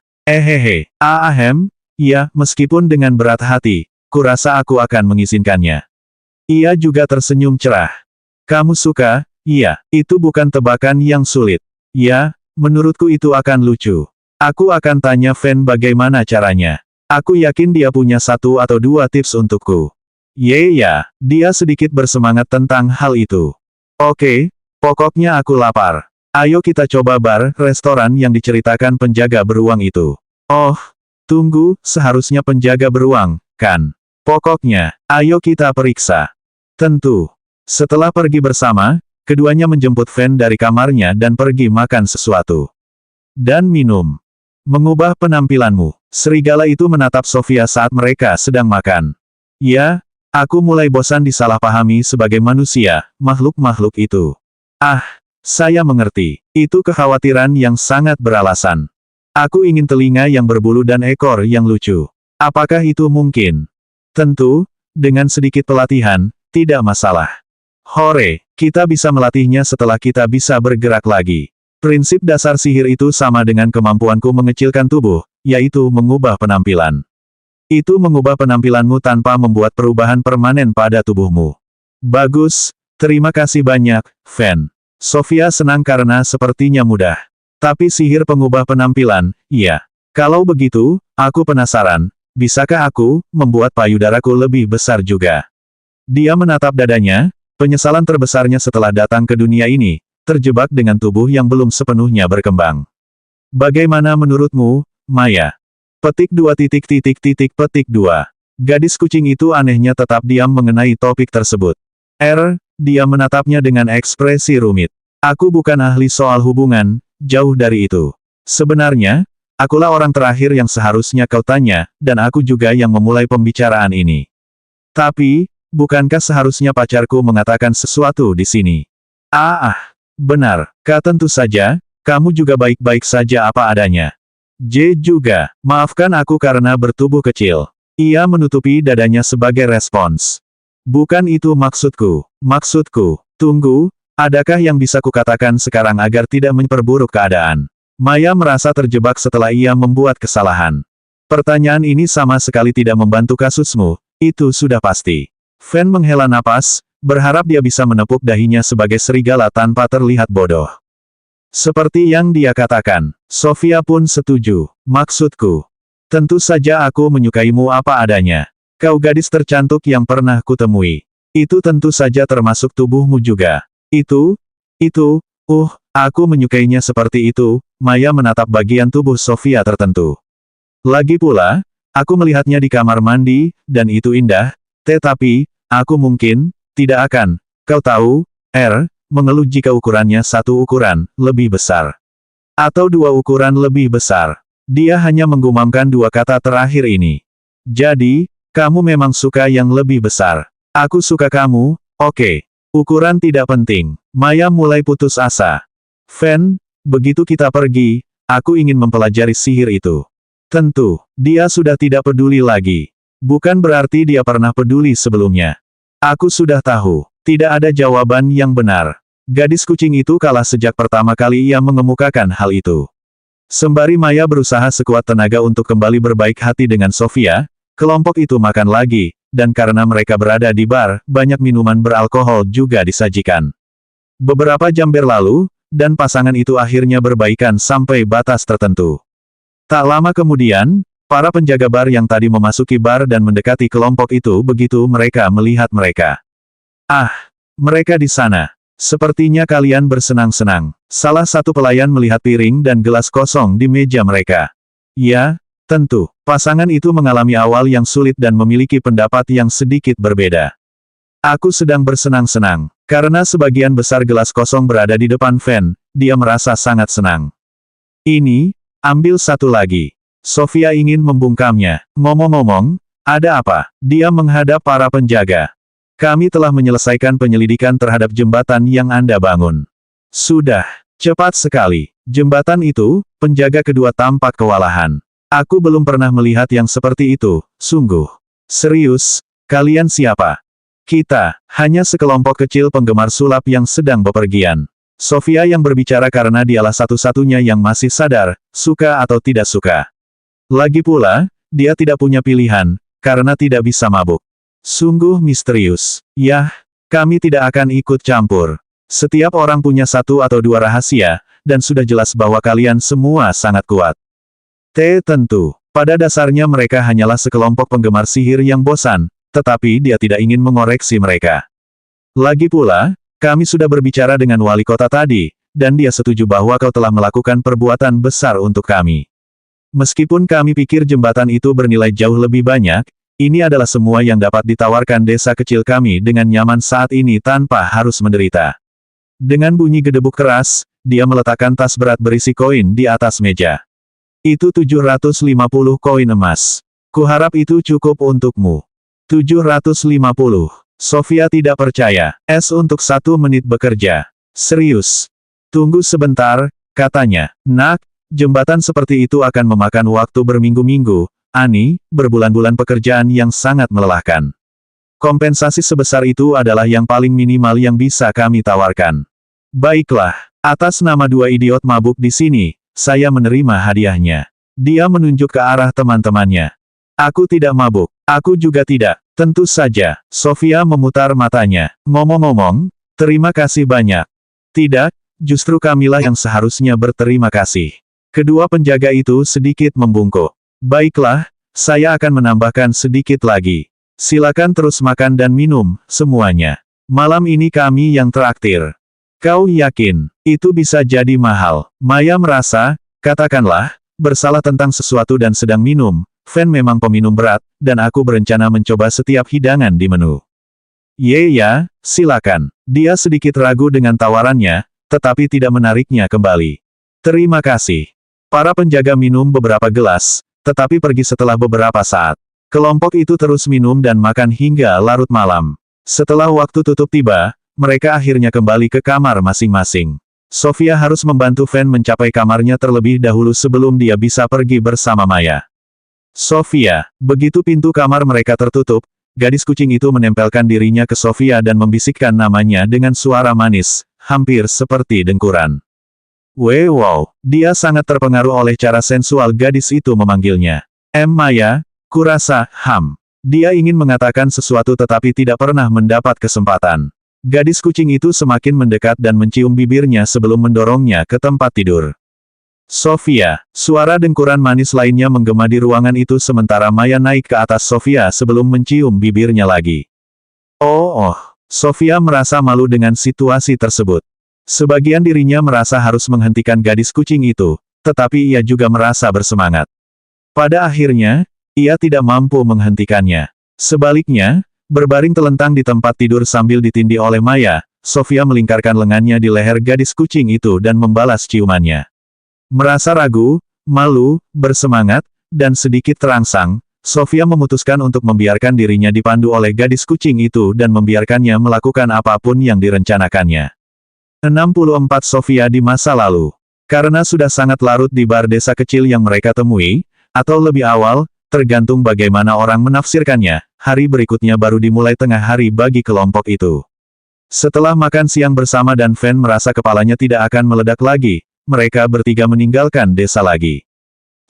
Ya, meskipun dengan berat hati, kurasa aku akan mengizinkannya. Ia juga tersenyum cerah. Kamu suka? Iya, itu bukan tebakan yang sulit. Ya, menurutku itu akan lucu. Aku akan tanya Fan bagaimana caranya. Aku yakin dia punya 1 atau 2 tips untukku. Ya, dia sedikit bersemangat tentang hal itu. Oke, pokoknya aku lapar. Ayo kita coba bar, restoran yang diceritakan penjaga beruang itu. Oh, tunggu, seharusnya penjaga beruang, kan? Pokoknya, ayo kita periksa. Tentu. Setelah pergi bersama, keduanya menjemput Fan dari kamarnya dan pergi makan sesuatu. Dan minum. Mengubah penampilanmu. Serigala itu menatap Sofia saat mereka sedang makan. Ya, aku mulai bosan disalahpahami sebagai manusia, makhluk-makhluk itu. Saya mengerti. Itu kekhawatiran yang sangat beralasan. Aku ingin telinga yang berbulu dan ekor yang lucu. Apakah itu mungkin? Tentu, dengan sedikit pelatihan, tidak masalah. Hore, kita bisa melatihnya setelah kita bisa bergerak lagi. Prinsip dasar sihir itu sama dengan kemampuanku mengecilkan tubuh, yaitu mengubah penampilan. Itu mengubah penampilanmu tanpa membuat perubahan permanen pada tubuhmu. Bagus, terima kasih banyak, Fan. Sofia senang karena sepertinya mudah. Tapi sihir pengubah penampilan, iya. Kalau begitu, aku penasaran, bisakah aku membuat payudaraku lebih besar juga? Dia menatap dadanya, Penyesalan terbesarnya setelah datang ke dunia ini, terjebak dengan tubuh yang belum sepenuhnya berkembang. Bagaimana menurutmu, Maya? Petik 2. Gadis kucing itu anehnya tetap diam mengenai topik tersebut. Dia menatapnya dengan ekspresi rumit. Aku bukan ahli soal hubungan, jauh dari itu. Sebenarnya, akulah orang terakhir yang seharusnya kau tanya, dan aku juga yang memulai pembicaraan ini. Tapi, bukankah seharusnya pacarku mengatakan sesuatu di sini? Benar, tentu saja, kamu juga baik-baik saja apa adanya. J juga, maafkan aku karena bertubuh kecil. Ia menutupi dadanya sebagai respons. Bukan itu maksudku. Tunggu, adakah yang bisa kukatakan sekarang agar tidak memperburuk keadaan? Maya merasa terjebak setelah ia membuat kesalahan. Pertanyaan ini sama sekali tidak membantu kasusmu, itu sudah pasti. Fan menghela napas, berharap dia bisa menepuk dahinya sebagai serigala tanpa terlihat bodoh. Seperti yang dia katakan, Sofia pun setuju. Maksudku, tentu saja aku menyukaimu apa adanya. Kau gadis tercantik yang pernah kutemui. Itu tentu saja termasuk tubuhmu juga. Aku menyukainya seperti itu. Maya menatap bagian tubuh Sofia tertentu. Lagi pula, aku melihatnya di kamar mandi, dan itu indah, tetapi, aku mungkin, tidak akan, kau tahu, mengeluh jika ukurannya satu ukuran, lebih besar. Atau dua ukuran lebih besar. Dia hanya menggumamkan dua kata terakhir ini. Jadi, kamu memang suka yang lebih besar. Aku suka kamu, oke. Ukuran tidak penting. Maya mulai putus asa. Fan, begitu kita pergi, aku ingin mempelajari sihir itu. Tentu, dia sudah tidak peduli lagi. Bukan berarti dia pernah peduli sebelumnya. Aku sudah tahu, tidak ada jawaban yang benar. Gadis kucing itu kalah sejak pertama kali ia mengemukakan hal itu. Sembari Maya berusaha sekuat tenaga untuk kembali berbaik hati dengan Sofia, kelompok itu makan lagi, dan karena mereka berada di bar, banyak minuman beralkohol juga disajikan. Beberapa jam berlalu, dan pasangan itu akhirnya berbaikan sampai batas tertentu. Tak lama kemudian, para penjaga bar yang tadi memasuki bar dan mendekati kelompok itu begitu mereka melihat mereka. Mereka di sana. Sepertinya kalian bersenang-senang. Salah satu pelayan melihat piring dan gelas kosong di meja mereka. Ya, tentu. Pasangan itu mengalami awal yang sulit dan memiliki pendapat yang sedikit berbeda. Aku sedang bersenang-senang. Karena sebagian besar gelas kosong berada di depan Fan, dia merasa sangat senang. Ini, ambil satu lagi. Sofia ingin membungkamnya. Ngomong-ngomong, ada apa? Dia menghadap para penjaga. Kami telah menyelesaikan penyelidikan terhadap jembatan yang Anda bangun. Sudah, cepat sekali. Jembatan itu, penjaga kedua tampak kewalahan. Aku belum pernah melihat yang seperti itu, sungguh. Serius, kalian siapa? Kita, hanya sekelompok kecil penggemar sulap yang sedang bepergian. Sofia yang berbicara karena dialah satu-satunya yang masih sadar, suka atau tidak suka. Lagi pula, dia tidak punya pilihan, karena tidak bisa mabuk. Sungguh misterius. Yah, kami tidak akan ikut campur. Setiap orang punya satu atau dua rahasia, dan sudah jelas bahwa kalian semua sangat kuat. Tentu. Pada dasarnya mereka hanyalah sekelompok penggemar sihir yang bosan, tetapi dia tidak ingin mengoreksi mereka. Lagi pula, kami sudah berbicara dengan wali kota tadi, dan dia setuju bahwa kau telah melakukan perbuatan besar untuk kami. Meskipun kami pikir jembatan itu bernilai jauh lebih banyak, ini adalah semua yang dapat ditawarkan desa kecil kami dengan nyaman saat ini tanpa harus menderita. Dengan bunyi gedebuk keras, dia meletakkan tas berat berisi koin di atas meja. Itu 750 koin emas. Kuharap itu cukup untukmu. 750. Sofia tidak percaya. Untuk 1 menit bekerja. Serius. Tunggu sebentar, katanya. Nak, jembatan seperti itu akan memakan waktu berminggu-minggu. Berbulan-bulan pekerjaan yang sangat melelahkan. Kompensasi sebesar itu adalah yang paling minimal yang bisa kami tawarkan. Baiklah, atas nama dua idiot mabuk di sini, saya menerima hadiahnya. Dia menunjuk ke arah teman-temannya. Aku tidak mabuk. Aku juga tidak. Tentu saja. Sofia memutar matanya. Ngomong-ngomong, terima kasih banyak. Tidak, justru kamilah yang seharusnya berterima kasih. Kedua penjaga itu sedikit membungkuk. Baiklah, saya akan menambahkan sedikit lagi. Silakan terus makan dan minum, semuanya. Malam ini kami yang traktir. Kau yakin, itu bisa jadi mahal? Maya merasa, katakanlah, bersalah tentang sesuatu dan sedang minum. Fan memang peminum berat, dan aku berencana mencoba setiap hidangan di menu. Ya, silakan. Dia sedikit ragu dengan tawarannya, tetapi tidak menariknya kembali. Terima kasih. Para penjaga minum beberapa gelas, tetapi pergi setelah beberapa saat. Kelompok itu terus minum dan makan hingga larut malam. Setelah waktu tutup tiba, mereka akhirnya kembali ke kamar masing-masing. Sofia harus membantu Fan mencapai kamarnya terlebih dahulu sebelum dia bisa pergi bersama Maya. Sofia, begitu pintu kamar mereka tertutup, gadis kucing itu menempelkan dirinya ke Sofia dan membisikkan namanya dengan suara manis, hampir seperti dengkuran. Wow, dia sangat terpengaruh oleh cara sensual gadis itu memanggilnya. Maya, kurasa, Dia ingin mengatakan sesuatu tetapi tidak pernah mendapat kesempatan. Gadis kucing itu semakin mendekat dan mencium bibirnya sebelum mendorongnya ke tempat tidur. Sofia, suara dengkuran manis lainnya menggema di ruangan itu sementara Maya naik ke atas Sofia sebelum mencium bibirnya lagi. Sofia merasa malu dengan situasi tersebut. Sebagian dirinya merasa harus menghentikan gadis kucing itu, tetapi ia juga merasa bersemangat. Pada akhirnya, ia tidak mampu menghentikannya. Sebaliknya, berbaring telentang di tempat tidur sambil ditindih oleh Maya, Sofia melingkarkan lengannya di leher gadis kucing itu dan membalas ciumannya. Merasa ragu, malu, bersemangat, dan sedikit terangsang, Sofia memutuskan untuk membiarkan dirinya dipandu oleh gadis kucing itu dan membiarkannya melakukan apapun yang direncanakannya. 64 Sofia di masa lalu. Karena sudah sangat larut di bar desa kecil yang mereka temui, atau lebih awal, tergantung bagaimana orang menafsirkannya, hari berikutnya baru dimulai tengah hari bagi kelompok itu. Setelah makan siang bersama dan Fan merasa kepalanya tidak akan meledak lagi, mereka bertiga meninggalkan desa lagi.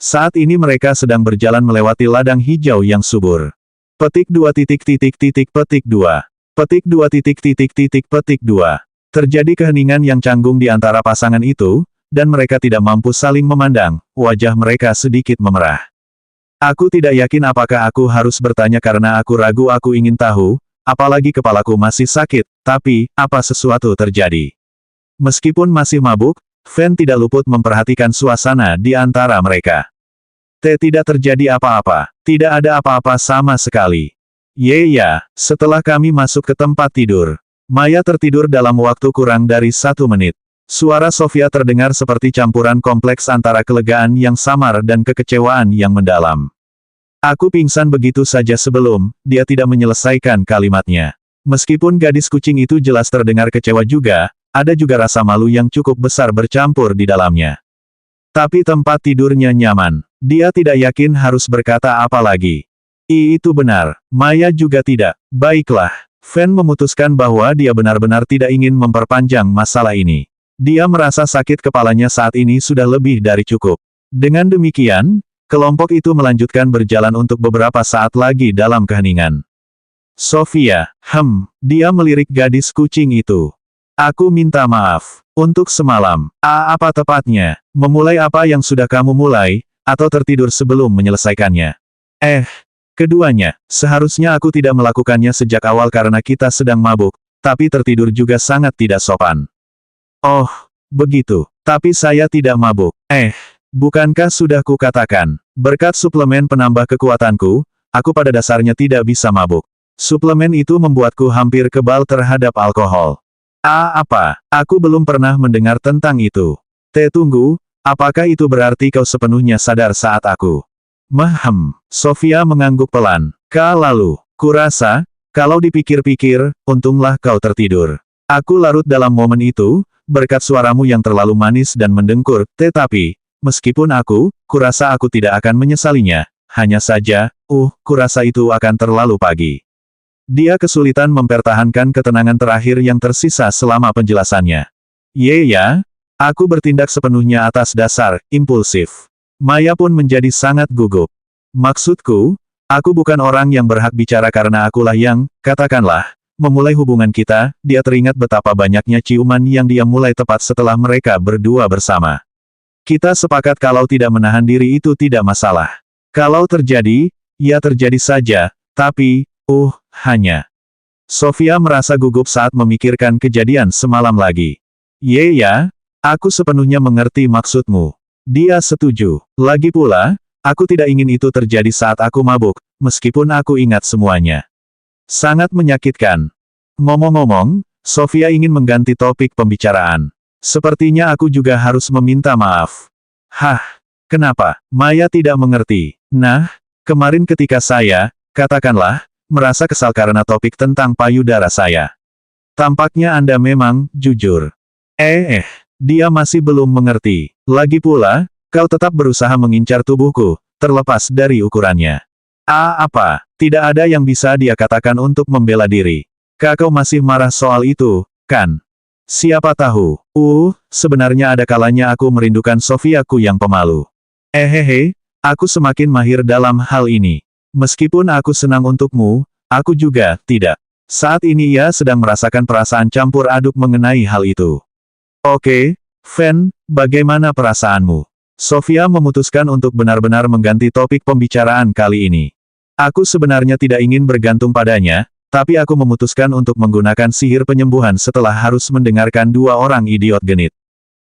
Saat ini mereka sedang berjalan melewati ladang hijau yang subur. Petik 2. Petik 2. Petik 2. Terjadi keheningan yang canggung di antara pasangan itu, dan mereka tidak mampu saling memandang, wajah mereka sedikit memerah. Aku tidak yakin apakah aku harus bertanya karena aku ragu aku ingin tahu, apalagi kepalaku masih sakit, tapi, apa sesuatu terjadi? Meskipun masih mabuk, Fan tidak luput memperhatikan suasana di antara mereka. Tidak terjadi apa-apa, tidak ada apa-apa sama sekali. Setelah kami masuk ke tempat tidur, Maya tertidur dalam waktu kurang dari 1 menit. Suara Sofia terdengar seperti campuran kompleks antara kelegaan yang samar dan kekecewaan yang mendalam. Aku pingsan begitu saja sebelum dia tidak menyelesaikan kalimatnya. Meskipun gadis kucing itu jelas terdengar kecewa juga, ada juga rasa malu yang cukup besar bercampur di dalamnya. Tapi tempat tidurnya nyaman. Dia tidak yakin harus berkata apa lagi. Itu benar. Maya juga tidak. Baiklah. Fan memutuskan bahwa dia benar-benar tidak ingin memperpanjang masalah ini. Dia merasa sakit kepalanya saat ini sudah lebih dari cukup. Dengan demikian, kelompok itu melanjutkan berjalan untuk beberapa saat lagi dalam keheningan. Sofia, dia melirik gadis kucing itu. Aku minta maaf. Untuk semalam. Apa tepatnya? Memulai apa yang sudah kamu mulai, atau tertidur sebelum menyelesaikannya? Keduanya. Seharusnya aku tidak melakukannya sejak awal karena kita sedang mabuk, tapi tertidur juga sangat tidak sopan. Oh, begitu. Tapi saya tidak mabuk. Bukankah sudah kukatakan, berkat suplemen penambah kekuatanku, aku pada dasarnya tidak bisa mabuk. Suplemen itu membuatku hampir kebal terhadap alkohol. Apa? Aku belum pernah mendengar tentang itu. Tunggu, apakah itu berarti kau sepenuhnya sadar saat aku? Sofia mengangguk pelan. Lalu, kurasa, kalau dipikir-pikir, untunglah kau tertidur. Aku larut dalam momen itu, berkat suaramu yang terlalu manis dan mendengkur, tetapi, meskipun kurasa aku tidak akan menyesalinya, hanya saja, kurasa itu akan terlalu pagi. Dia kesulitan mempertahankan ketenangan terakhir yang tersisa selama penjelasannya. Aku bertindak sepenuhnya atas dasar, impulsif. Maya pun menjadi sangat gugup. Maksudku, aku bukan orang yang berhak bicara karena akulah yang, katakanlah, memulai hubungan kita. Dia teringat betapa banyaknya ciuman yang dia mulai tepat setelah mereka berdua bersama. Kita sepakat kalau tidak menahan diri itu tidak masalah. Kalau terjadi, ya terjadi saja, tapi, hanya. Sofia merasa gugup saat memikirkan kejadian semalam lagi. Ya, aku sepenuhnya mengerti maksudmu. Dia setuju. Lagi pula, aku tidak ingin itu terjadi saat aku mabuk, meskipun aku ingat semuanya. Sangat menyakitkan. Ngomong-ngomong, Sofia ingin mengganti topik pembicaraan. Sepertinya aku juga harus meminta maaf. Hah, kenapa? Maya tidak mengerti. Nah, kemarin ketika saya, katakanlah, merasa kesal karena topik tentang payudara saya. Tampaknya Anda memang jujur. Dia masih belum mengerti. Lagi pula, kau tetap berusaha mengincar tubuhku, terlepas dari ukurannya. Apa? Tidak ada yang bisa dia katakan untuk membela diri. Kau masih marah soal itu, kan? Siapa tahu. Sebenarnya ada kalanya aku merindukan Sofiaku yang pemalu. Aku semakin mahir dalam hal ini. Meskipun aku senang untukmu, aku juga tidak. Saat ini ia sedang merasakan perasaan campur aduk mengenai hal itu. Oke, Fen, bagaimana perasaanmu? Sofia memutuskan untuk benar-benar mengganti topik pembicaraan kali ini. Aku sebenarnya tidak ingin bergantung padanya, tapi aku memutuskan untuk menggunakan sihir penyembuhan setelah harus mendengarkan dua orang idiot genit.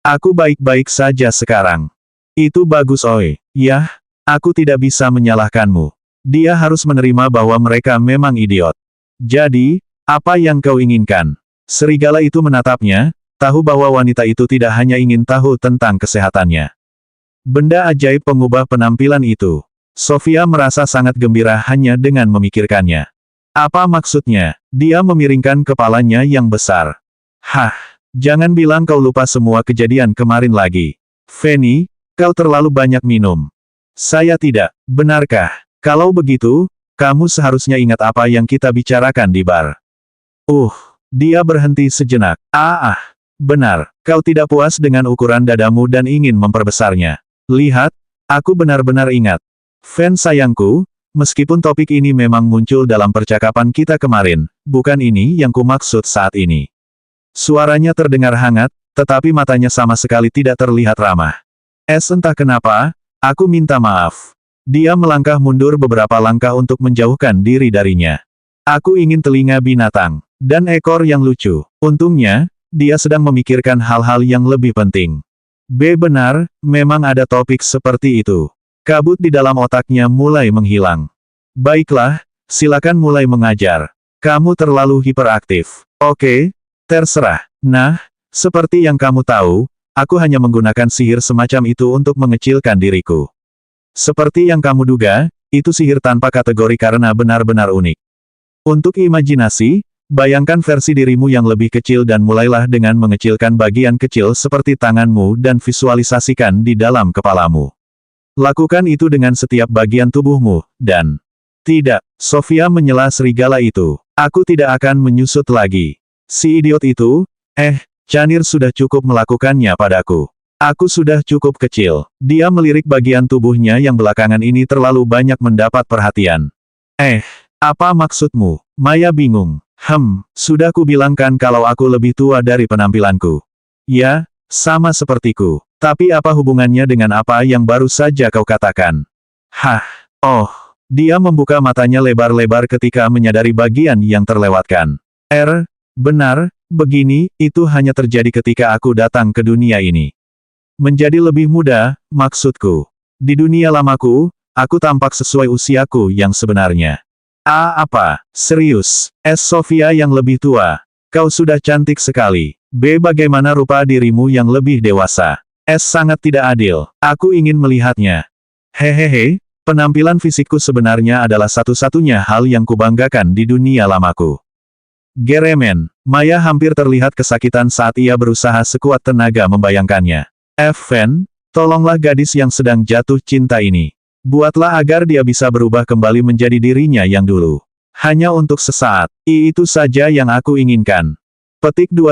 Aku baik-baik saja sekarang. Itu bagus oi. Yah, aku tidak bisa menyalahkanmu. Dia harus menerima bahwa mereka memang idiot. Jadi, apa yang kau inginkan? Serigala itu menatapnya, tahu bahwa wanita itu tidak hanya ingin tahu tentang kesehatannya. Benda ajaib pengubah penampilan itu. Sofia merasa sangat gembira hanya dengan memikirkannya. Apa maksudnya? Dia memiringkan kepalanya yang besar. Hah, jangan bilang kau lupa semua kejadian kemarin lagi. Fanny, kau terlalu banyak minum. Saya tidak, benarkah? Kalau begitu, kamu seharusnya ingat apa yang kita bicarakan di bar. Dia berhenti sejenak. Benar, kau tidak puas dengan ukuran dadamu dan ingin memperbesarnya. Lihat, aku benar-benar ingat. Fan sayangku, meskipun topik ini memang muncul dalam percakapan kita kemarin, bukan ini yang kumaksud saat ini. Suaranya terdengar hangat, tetapi matanya sama sekali tidak terlihat ramah. Entah kenapa, aku minta maaf. Dia melangkah mundur beberapa langkah untuk menjauhkan diri darinya. Aku ingin telinga binatang, dan ekor yang lucu. Untungnya, dia sedang memikirkan hal-hal yang lebih penting. Benar, memang ada topik seperti itu. Kabut di dalam otaknya mulai menghilang. Baiklah, silakan mulai mengajar. Kamu terlalu hiperaktif. Oke, terserah. Nah, seperti yang kamu tahu, aku hanya menggunakan sihir semacam itu untuk mengecilkan diriku. Seperti yang kamu duga, itu sihir tanpa kategori karena benar-benar unik. Untuk imajinasi, bayangkan versi dirimu yang lebih kecil dan mulailah dengan mengecilkan bagian kecil seperti tanganmu dan visualisasikan di dalam kepalamu. Lakukan itu dengan setiap bagian tubuhmu, dan... Tidak, Sofia menyela serigala itu. Aku tidak akan menyusut lagi. Si idiot itu, Chanir sudah cukup melakukannya padaku. Aku sudah cukup kecil. Dia melirik bagian tubuhnya yang belakangan ini terlalu banyak mendapat perhatian. Apa maksudmu? Maya bingung. Sudah kubilangkan kalau aku lebih tua dari penampilanku. Ya, sama sepertiku. Tapi apa hubungannya dengan apa yang baru saja kau katakan? Dia membuka matanya lebar-lebar ketika menyadari bagian yang terlewatkan. Benar, begini, itu hanya terjadi ketika aku datang ke dunia ini. Menjadi lebih muda, maksudku. Di dunia lamaku, aku tampak sesuai usiaku yang sebenarnya. Apa? Serius? Sofia yang lebih tua. Kau sudah cantik sekali. Bagaimana rupa dirimu yang lebih dewasa? Sangat tidak adil. Aku ingin melihatnya. Penampilan fisikku sebenarnya adalah satu-satunya hal yang kubanggakan di dunia lamaku. Geremen, Maya hampir terlihat kesakitan saat ia berusaha sekuat tenaga membayangkannya. Fen, tolonglah gadis yang sedang jatuh cinta ini. Buatlah agar dia bisa berubah kembali menjadi dirinya yang dulu. Hanya untuk sesaat. Itu saja yang aku inginkan. Petik 2.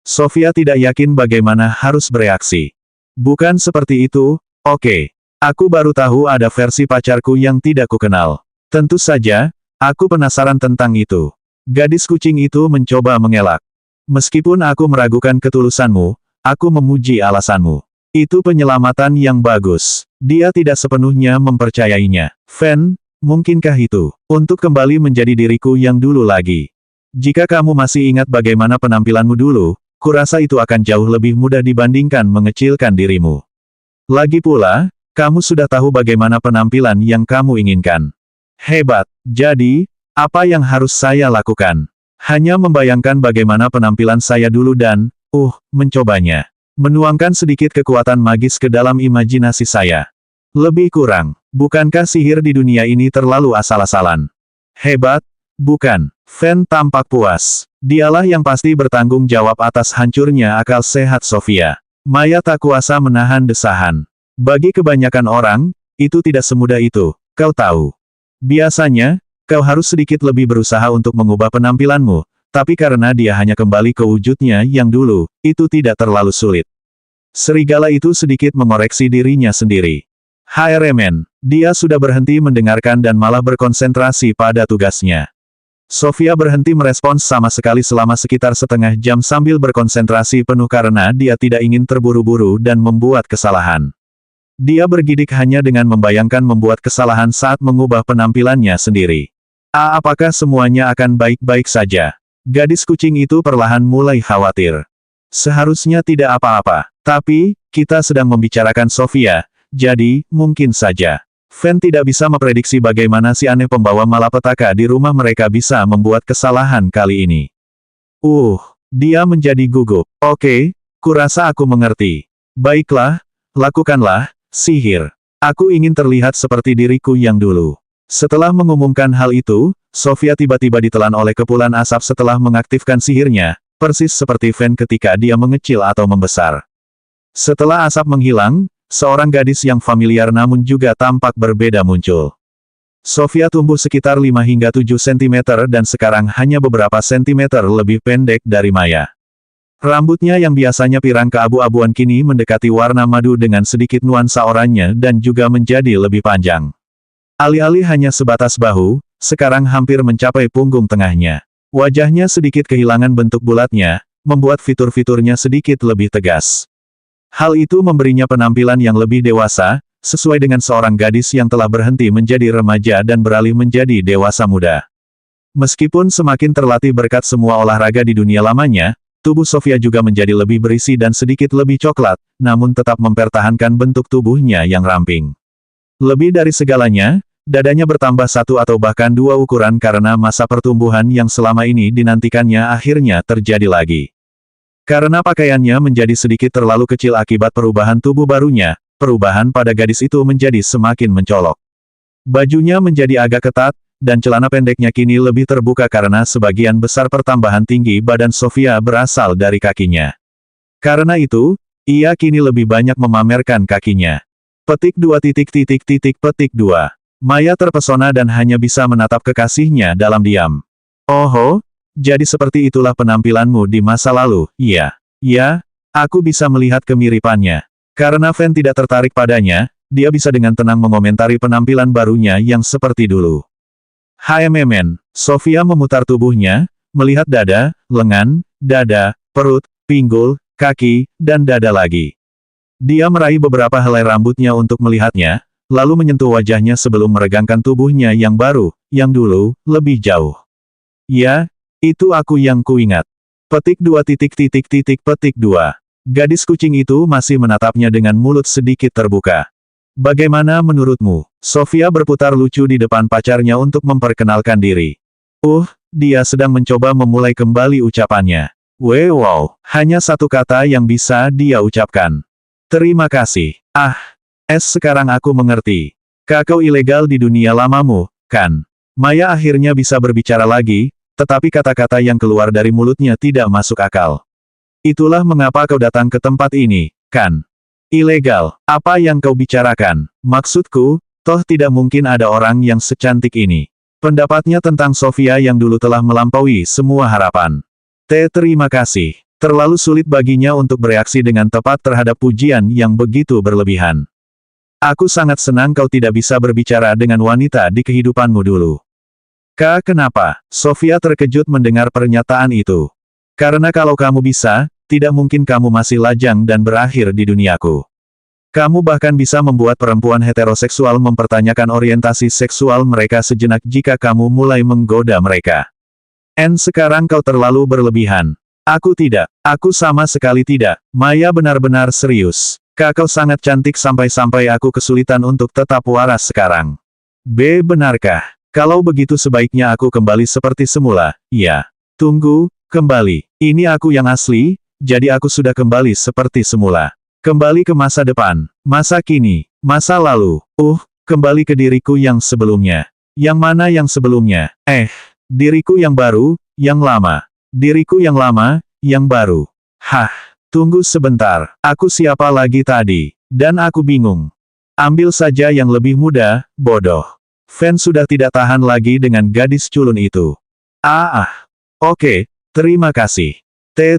Sofia tidak yakin bagaimana harus bereaksi. Bukan seperti itu, oke. Aku baru tahu ada versi pacarku yang tidak kukenal. Tentu saja, aku penasaran tentang itu. Gadis kucing itu mencoba mengelak. Meskipun aku meragukan ketulusanmu, aku memuji alasanmu. Itu penyelamatan yang bagus. Dia tidak sepenuhnya mempercayainya. Fen, Mungkinkah itu, untuk kembali menjadi diriku yang dulu lagi? Jika kamu masih ingat bagaimana penampilanmu dulu, kurasa itu akan jauh lebih mudah dibandingkan mengecilkan dirimu. Lagi pula, kamu sudah tahu bagaimana penampilan yang kamu inginkan. Hebat. Jadi, apa yang harus saya lakukan? Hanya membayangkan bagaimana penampilan saya dulu dan, mencobanya. Menuangkan sedikit kekuatan magis ke dalam imajinasi saya. Lebih kurang, bukankah sihir di dunia ini terlalu asal-asalan? Hebat, bukan? Fan tampak puas. Dialah yang pasti bertanggung jawab atas hancurnya akal sehat Sofia. Maya tak kuasa menahan desahan. Bagi kebanyakan orang, itu tidak semudah itu, kau tahu. Biasanya, kau harus sedikit lebih berusaha untuk mengubah penampilanmu, tapi karena dia hanya kembali ke wujudnya yang dulu, itu tidak terlalu sulit. Serigala itu sedikit mengoreksi dirinya sendiri. HRMN, dia sudah berhenti mendengarkan dan malah berkonsentrasi pada tugasnya. Sofia berhenti merespons sama sekali selama sekitar setengah jam sambil berkonsentrasi penuh karena dia tidak ingin terburu-buru dan membuat kesalahan. Dia bergidik hanya dengan membayangkan membuat kesalahan saat mengubah penampilannya sendiri. Apakah semuanya akan baik-baik saja? Gadis kucing itu perlahan mulai khawatir. Seharusnya tidak apa-apa, tapi, kita sedang membicarakan Sofia, jadi, mungkin saja. Fan tidak bisa memprediksi bagaimana si aneh pembawa malapetaka di rumah mereka bisa membuat kesalahan kali ini. Dia menjadi gugup. Oke, kurasa aku mengerti. Baiklah, lakukanlah. Sihir. Aku ingin terlihat seperti diriku yang dulu. Setelah mengumumkan hal itu, Sofia tiba-tiba ditelan oleh kepulan asap setelah mengaktifkan sihirnya, persis seperti Fan ketika dia mengecil atau membesar. Setelah asap menghilang, seorang gadis yang familiar namun juga tampak berbeda muncul. Sofia tumbuh sekitar 5 hingga 7 cm dan sekarang hanya beberapa sentimeter lebih pendek dari Maya. Rambutnya yang biasanya pirang keabu-abuan kini mendekati warna madu dengan sedikit nuansa oranye dan juga menjadi lebih panjang. Alih-alih hanya sebatas bahu, sekarang hampir mencapai punggung tengahnya. Wajahnya sedikit kehilangan bentuk bulatnya, membuat fitur-fiturnya sedikit lebih tegas. Hal itu memberinya penampilan yang lebih dewasa, sesuai dengan seorang gadis yang telah berhenti menjadi remaja dan beralih menjadi dewasa muda. Meskipun semakin terlatih berkat semua olahraga di dunia lamanya, tubuh Sofia juga menjadi lebih berisi dan sedikit lebih coklat, namun tetap mempertahankan bentuk tubuhnya yang ramping. Lebih dari segalanya, dadanya bertambah 1 atau bahkan 2 ukuran karena masa pertumbuhan yang selama ini dinantikannya akhirnya terjadi lagi. Karena pakaiannya menjadi sedikit terlalu kecil akibat perubahan tubuh barunya, perubahan pada gadis itu menjadi semakin mencolok. Bajunya menjadi agak ketat, dan celana pendeknya kini lebih terbuka karena sebagian besar pertambahan tinggi badan Sofia berasal dari kakinya. Karena itu, ia kini lebih banyak memamerkan kakinya. Petik 2. Maya terpesona dan hanya bisa menatap kekasihnya dalam diam. Oh, jadi seperti itulah penampilanmu di masa lalu, iya. Ya, aku bisa melihat kemiripannya. Karena Fan tidak tertarik padanya, dia bisa dengan tenang mengomentari penampilan barunya yang seperti dulu. Sofia memutar tubuhnya, melihat dada, lengan, dada, perut, pinggul, kaki, dan dada lagi. Dia meraih beberapa helai rambutnya untuk melihatnya, lalu menyentuh wajahnya sebelum meregangkan tubuhnya yang baru, yang dulu, lebih jauh. Ya, itu aku yang kuingat. Petik 2. Gadis kucing itu masih menatapnya dengan mulut sedikit terbuka. Bagaimana menurutmu? Sofia berputar lucu di depan pacarnya untuk memperkenalkan diri. Dia sedang mencoba memulai kembali ucapannya. Wow, hanya satu kata yang bisa dia ucapkan. Terima kasih. Sekarang aku mengerti. Kau ilegal di dunia lamamu, kan? Maya akhirnya bisa berbicara lagi, tetapi kata-kata yang keluar dari mulutnya tidak masuk akal. Itulah mengapa kau datang ke tempat ini, kan? Ilegal, apa yang kau bicarakan? Maksudku, toh tidak mungkin ada orang yang secantik ini. Pendapatnya tentang Sofia yang dulu telah melampaui semua harapan. Terima kasih. Terlalu sulit baginya untuk bereaksi dengan tepat terhadap pujian yang begitu berlebihan. Aku sangat senang kau tidak bisa berbicara dengan wanita di kehidupanmu dulu. Kenapa? Sofia terkejut mendengar pernyataan itu. Karena kalau kamu bisa, tidak mungkin kamu masih lajang dan berakhir di duniaku. Kamu bahkan bisa membuat perempuan heteroseksual mempertanyakan orientasi seksual mereka sejenak jika kamu mulai menggoda mereka. Sekarang kau terlalu berlebihan. Aku tidak. Aku sama sekali tidak. Maya benar-benar serius. Kau sangat cantik sampai-sampai aku kesulitan untuk tetap waras sekarang. Benarkah? Kalau begitu sebaiknya aku kembali seperti semula, ya. Tunggu, kembali. Ini aku yang asli, jadi aku sudah kembali seperti semula. Kembali ke masa depan, masa kini, masa lalu. Kembali ke diriku yang sebelumnya. Yang mana yang sebelumnya? Diriku yang baru, yang lama. Diriku yang lama, yang baru. Tunggu sebentar. Aku siapa lagi tadi? Dan aku bingung. Ambil saja yang lebih muda, bodoh. Fan sudah tidak tahan lagi dengan gadis culun itu. Oke, terima kasih.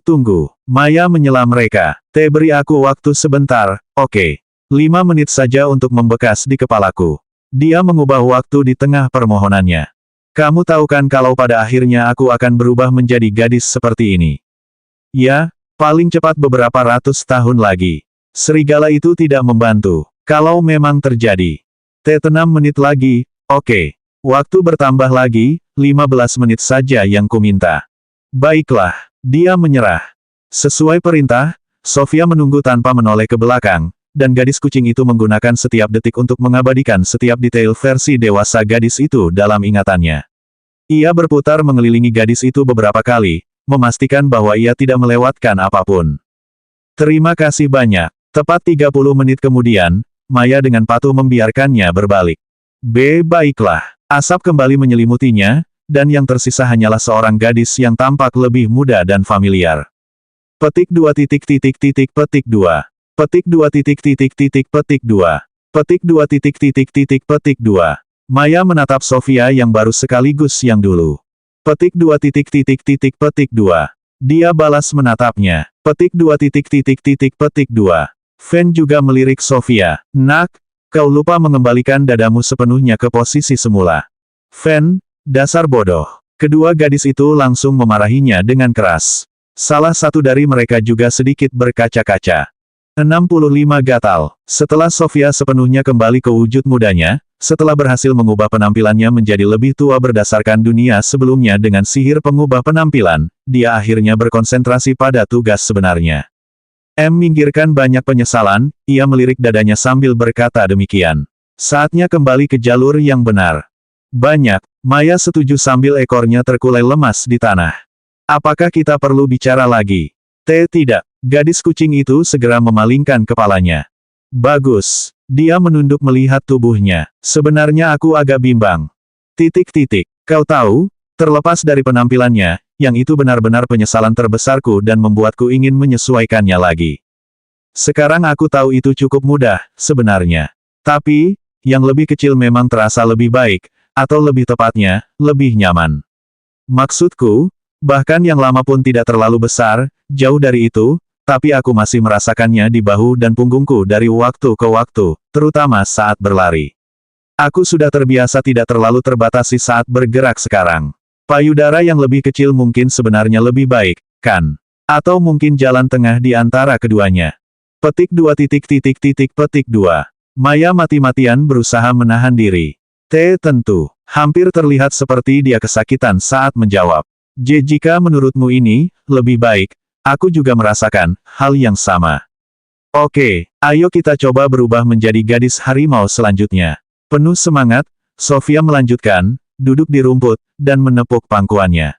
Tunggu. Maya menyela mereka. Beri aku waktu sebentar, oke. 5 menit saja untuk membekas di kepalaku. Dia mengubah waktu di tengah permohonannya. Kamu tahu kan kalau pada akhirnya aku akan berubah menjadi gadis seperti ini? Ya, paling cepat beberapa ratus tahun lagi. Serigala itu tidak membantu. Kalau memang terjadi. 6 menit lagi, oke. Waktu bertambah lagi, 15 menit saja yang kuminta. Baiklah, dia menyerah. Sesuai perintah, Sofia menunggu tanpa menoleh ke belakang, dan gadis kucing itu menggunakan setiap detik untuk mengabadikan setiap detail versi dewasa gadis itu dalam ingatannya. Ia berputar mengelilingi gadis itu beberapa kali, memastikan bahwa ia tidak melewatkan apapun. Terima kasih banyak. Tepat 30 menit kemudian, Maya dengan patuh membiarkannya berbalik. Baiklah. Asap kembali menyelimutinya, dan yang tersisa hanyalah seorang gadis yang tampak lebih muda dan familiar. Petik 2 petik 2. Petik 2 petik 2. Petik 2 petik 2. Maya menatap Sofia yang baru sekaligus yang dulu. Petik 2 petik 2. Dia balas menatapnya. Petik 2 petik 2. Fan juga melirik Sofia. Nak, kau lupa mengembalikan dadamu sepenuhnya ke posisi semula. Fan, dasar bodoh. Kedua gadis itu langsung memarahinya dengan keras. Salah satu dari mereka juga sedikit berkaca-kaca. 65 gatal. Setelah Sofia sepenuhnya kembali ke wujud mudanya, setelah berhasil mengubah penampilannya menjadi lebih tua berdasarkan dunia sebelumnya dengan sihir pengubah penampilan, dia akhirnya berkonsentrasi pada tugas sebenarnya. Minggirkan banyak penyesalan, ia melirik dadanya sambil berkata demikian. Saatnya kembali ke jalur yang benar. Banyak, Maya setuju sambil ekornya terkulai lemas di tanah. Apakah kita perlu bicara lagi? Tidak. Gadis kucing itu segera memalingkan kepalanya. Bagus. Dia menunduk melihat tubuhnya. Sebenarnya aku agak bimbang. Kau tahu, terlepas dari penampilannya, yang itu benar-benar penyesalan terbesarku dan membuatku ingin menyesuaikannya lagi. Sekarang aku tahu itu cukup mudah, sebenarnya. Tapi, yang lebih kecil memang terasa lebih baik, atau lebih tepatnya, lebih nyaman. Maksudku, bahkan yang lama pun tidak terlalu besar, jauh dari itu, tapi aku masih merasakannya di bahu dan punggungku dari waktu ke waktu, terutama saat berlari. Aku sudah terbiasa tidak terlalu terbatasi saat bergerak sekarang. Payudara yang lebih kecil mungkin sebenarnya lebih baik, kan? Atau mungkin jalan tengah di antara keduanya. Petik 2 petik 2. Maya mati-matian berusaha menahan diri. Tentu. Hampir terlihat seperti dia kesakitan saat menjawab. Jika menurutmu ini, lebih baik, aku juga merasakan hal yang sama. Oke, ayo kita coba berubah menjadi gadis harimau selanjutnya. Penuh semangat, Sofia melanjutkan, duduk di rumput, dan menepuk pangkuannya.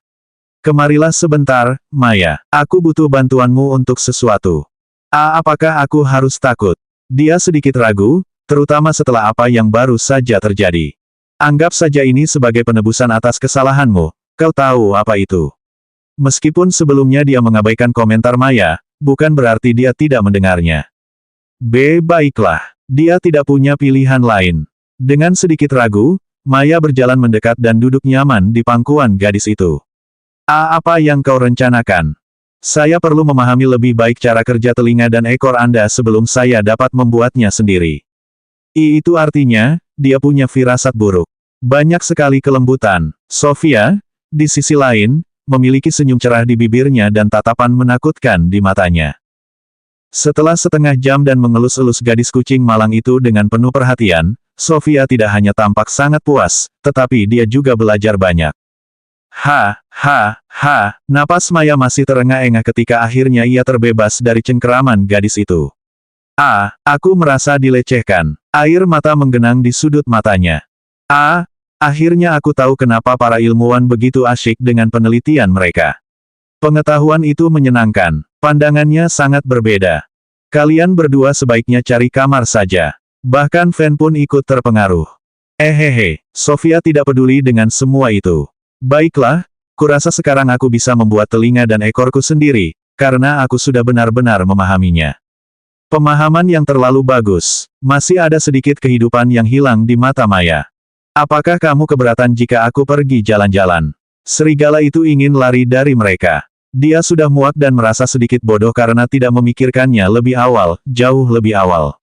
Kemarilah sebentar, Maya. Aku butuh bantuanmu untuk sesuatu. Apakah aku harus takut? Dia sedikit ragu, terutama setelah apa yang baru saja terjadi. Anggap saja ini sebagai penebusan atas kesalahanmu. Kau tahu apa itu? Meskipun sebelumnya dia mengabaikan komentar Maya, bukan berarti dia tidak mendengarnya. Baiklah. Dia tidak punya pilihan lain. Dengan sedikit ragu, Maya berjalan mendekat dan duduk nyaman di pangkuan gadis itu. Apa yang kau rencanakan? Saya perlu memahami lebih baik cara kerja telinga dan ekor Anda sebelum saya dapat membuatnya sendiri. Itu artinya, dia punya firasat buruk. Banyak sekali kelembutan. Sofia, di sisi lain, memiliki senyum cerah di bibirnya dan tatapan menakutkan di matanya. Setelah setengah jam dan mengelus-elus gadis kucing malang itu dengan penuh perhatian, Sofia tidak hanya tampak sangat puas, tetapi dia juga belajar banyak. Napas Maya masih terengah-engah ketika akhirnya ia terbebas dari cengkeraman gadis itu. Aku merasa dilecehkan. Air mata menggenang di sudut matanya. Akhirnya aku tahu kenapa para ilmuwan begitu asyik dengan penelitian mereka. Pengetahuan itu menyenangkan. Pandangannya sangat berbeda. Kalian berdua sebaiknya cari kamar saja. Bahkan Fan pun ikut terpengaruh. Sofia tidak peduli dengan semua itu. Baiklah, kurasa sekarang aku bisa membuat telinga dan ekorku sendiri, karena aku sudah benar-benar memahaminya. Pemahaman yang terlalu bagus. Masih ada sedikit kehidupan yang hilang di mata Maya. Apakah kamu keberatan jika aku pergi jalan-jalan? Serigala itu ingin lari dari mereka. Dia sudah muak dan merasa sedikit bodoh karena tidak memikirkannya lebih awal, jauh lebih awal.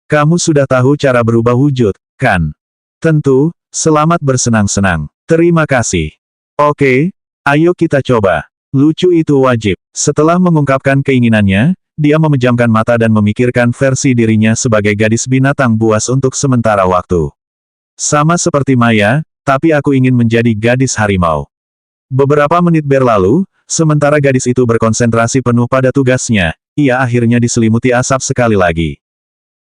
Kamu sudah tahu cara berubah wujud, kan? Tentu, selamat bersenang-senang. Terima kasih. Oke, ayo kita coba. Lucu itu wajib. Setelah mengungkapkan keinginannya, dia memejamkan mata dan memikirkan versi dirinya sebagai gadis binatang buas untuk sementara waktu. Sama seperti Maya, tapi aku ingin menjadi gadis harimau. Beberapa menit berlalu, sementara gadis itu berkonsentrasi penuh pada tugasnya, ia akhirnya diselimuti asap sekali lagi.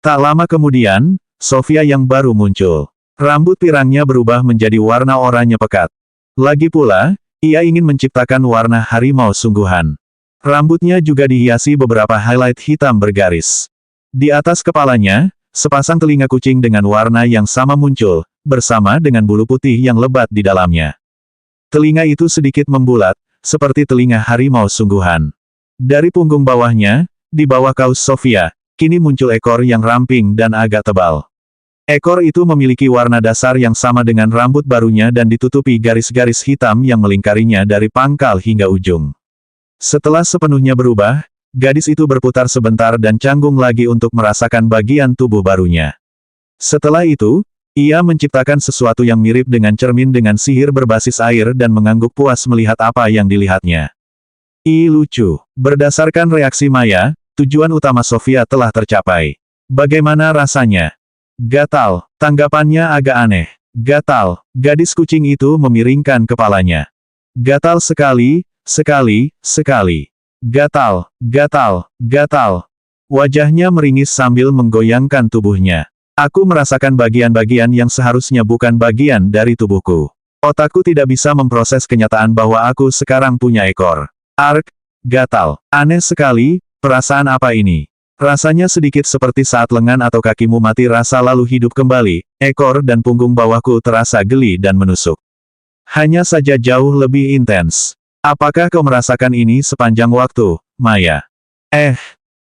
Tak lama kemudian, Sofia yang baru muncul. Rambut pirangnya berubah menjadi warna oranye pekat. Lagi pula, ia ingin menciptakan warna harimau sungguhan. Rambutnya juga dihiasi beberapa highlight hitam bergaris. Di atas kepalanya, sepasang telinga kucing dengan warna yang sama muncul, bersama dengan bulu putih yang lebat di dalamnya. Telinga itu sedikit membulat, seperti telinga harimau sungguhan. Dari punggung bawahnya, di bawah kaus Sofia, kini muncul ekor yang ramping dan agak tebal. Ekor itu memiliki warna dasar yang sama dengan rambut barunya dan ditutupi garis-garis hitam yang melingkarinya dari pangkal hingga ujung. Setelah sepenuhnya berubah, gadis itu berputar sebentar dan canggung lagi untuk merasakan bagian tubuh barunya. Setelah itu, ia menciptakan sesuatu yang mirip dengan cermin dengan sihir berbasis air dan mengangguk puas melihat apa yang dilihatnya. Lucu. Berdasarkan reaksi Maya, tujuan utama Sofia telah tercapai. Bagaimana rasanya? Gatal. Tanggapannya agak aneh. Gatal. Gadis kucing itu memiringkan kepalanya. Gatal sekali, sekali. Gatal. Wajahnya meringis sambil menggoyangkan tubuhnya. Aku merasakan bagian-bagian yang seharusnya bukan bagian dari tubuhku. Otakku tidak bisa memproses kenyataan bahwa aku sekarang punya ekor. Gatal. Aneh sekali, perasaan apa ini? Rasanya sedikit seperti saat lengan atau kakimu mati rasa lalu hidup kembali, ekor dan punggung bawahku terasa geli dan menusuk. Hanya saja jauh lebih intens. Apakah kau merasakan ini sepanjang waktu, Maya?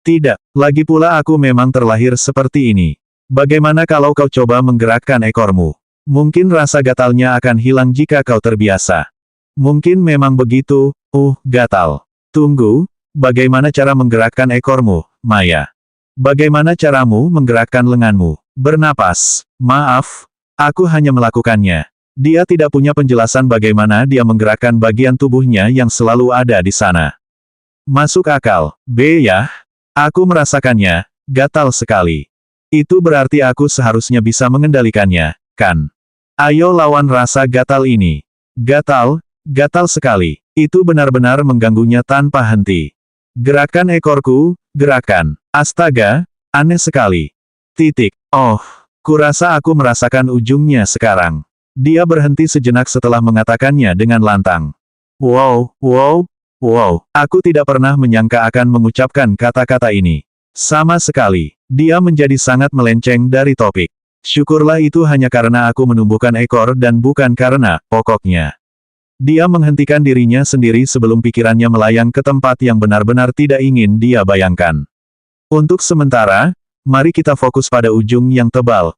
Tidak. Lagi pula aku memang terlahir seperti ini. Bagaimana kalau kau coba menggerakkan ekormu? Mungkin rasa gatalnya akan hilang jika kau terbiasa. Mungkin memang begitu, gatal. Tunggu, bagaimana cara menggerakkan ekormu, Maya? Bagaimana caramu menggerakkan lenganmu? Bernapas. Maaf, aku hanya melakukannya. Dia tidak punya penjelasan bagaimana dia menggerakkan bagian tubuhnya yang selalu ada di sana. Masuk akal. Ya, aku merasakannya, gatal sekali. Itu berarti aku seharusnya bisa mengendalikannya, kan? Ayo lawan rasa gatal ini. Gatal sekali. Itu benar-benar mengganggunya tanpa henti. Gerakan ekorku, gerakan. Astaga, aneh sekali. Kurasa aku merasakan ujungnya sekarang. Dia berhenti sejenak setelah mengatakannya dengan lantang. Wow, aku tidak pernah menyangka akan mengucapkan kata-kata ini. Sama sekali, dia menjadi sangat melenceng dari topik. Syukurlah itu hanya karena aku menumbuhkan ekor dan bukan karena, pokoknya. Dia menghentikan dirinya sendiri sebelum pikirannya melayang ke tempat yang benar-benar tidak ingin dia bayangkan. Untuk sementara, mari kita fokus pada ujung yang tebal,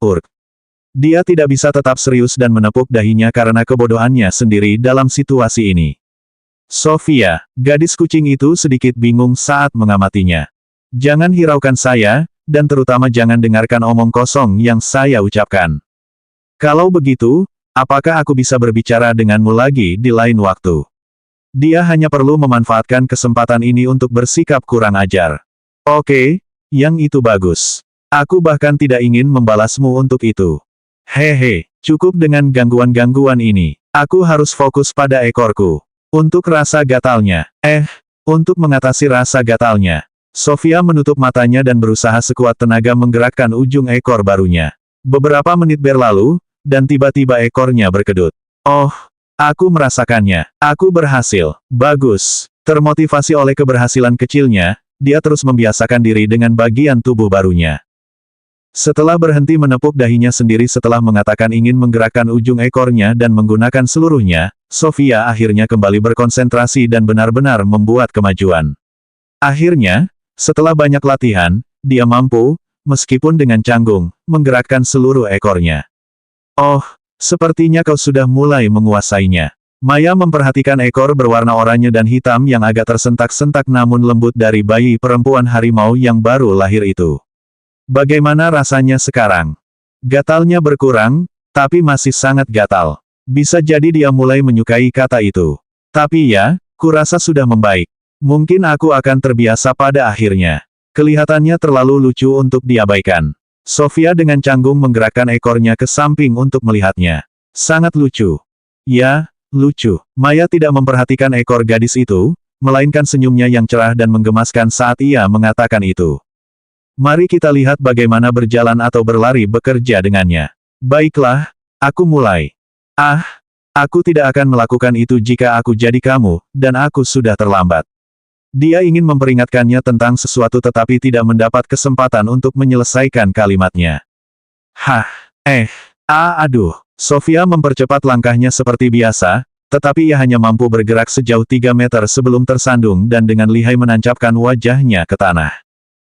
Dia tidak bisa tetap serius dan menepuk dahinya karena kebodohannya sendiri dalam situasi ini. Sofia, gadis kucing itu sedikit bingung saat mengamatinya. Jangan hiraukan saya, dan terutama jangan dengarkan omong kosong yang saya ucapkan. Kalau begitu, apakah aku bisa berbicara denganmu lagi di lain waktu? Dia hanya perlu memanfaatkan kesempatan ini untuk bersikap kurang ajar. Oke, yang itu bagus. Aku bahkan tidak ingin membalasmu untuk itu. Hehe, cukup dengan gangguan-gangguan ini. Aku harus fokus pada ekorku. Untuk rasa gatalnya. Untuk mengatasi rasa gatalnya. Sofia menutup matanya dan berusaha sekuat tenaga menggerakkan ujung ekor barunya. Beberapa menit berlalu, dan tiba-tiba ekornya berkedut. Oh, aku merasakannya. Aku berhasil. Bagus. Termotivasi oleh keberhasilan kecilnya, dia terus membiasakan diri dengan bagian tubuh barunya. Setelah berhenti menepuk dahinya sendiri setelah mengatakan ingin menggerakkan ujung ekornya dan menggunakan seluruhnya, Sofia akhirnya kembali berkonsentrasi dan benar-benar membuat kemajuan. Akhirnya, setelah banyak latihan, dia mampu, meskipun dengan canggung, menggerakkan seluruh ekornya. Oh, sepertinya kau sudah mulai menguasainya. Maya memperhatikan ekor berwarna oranye dan hitam yang agak tersentak-sentak namun lembut dari bayi perempuan harimau yang baru lahir itu. Bagaimana rasanya sekarang? Gatalnya berkurang, tapi masih sangat gatal. Bisa jadi dia mulai menyukai kata itu. Tapi ya, kurasa sudah membaik. Mungkin aku akan terbiasa pada akhirnya. Kelihatannya terlalu lucu untuk diabaikan. Sofia dengan canggung menggerakkan ekornya ke samping untuk melihatnya. Sangat lucu. Ya, lucu. Maya tidak memperhatikan ekor gadis itu, melainkan senyumnya yang cerah dan menggemaskan saat ia mengatakan itu. Mari kita lihat bagaimana berjalan atau berlari bekerja dengannya. Baiklah, aku mulai. Aku tidak akan melakukan itu jika aku jadi kamu, dan aku sudah terlambat. Dia ingin memperingatkannya tentang sesuatu tetapi tidak mendapat kesempatan untuk menyelesaikan kalimatnya. Aduh. Sofia mempercepat langkahnya seperti biasa, tetapi ia hanya mampu bergerak sejauh 3 meter sebelum tersandung dan dengan lihai menancapkan wajahnya ke tanah.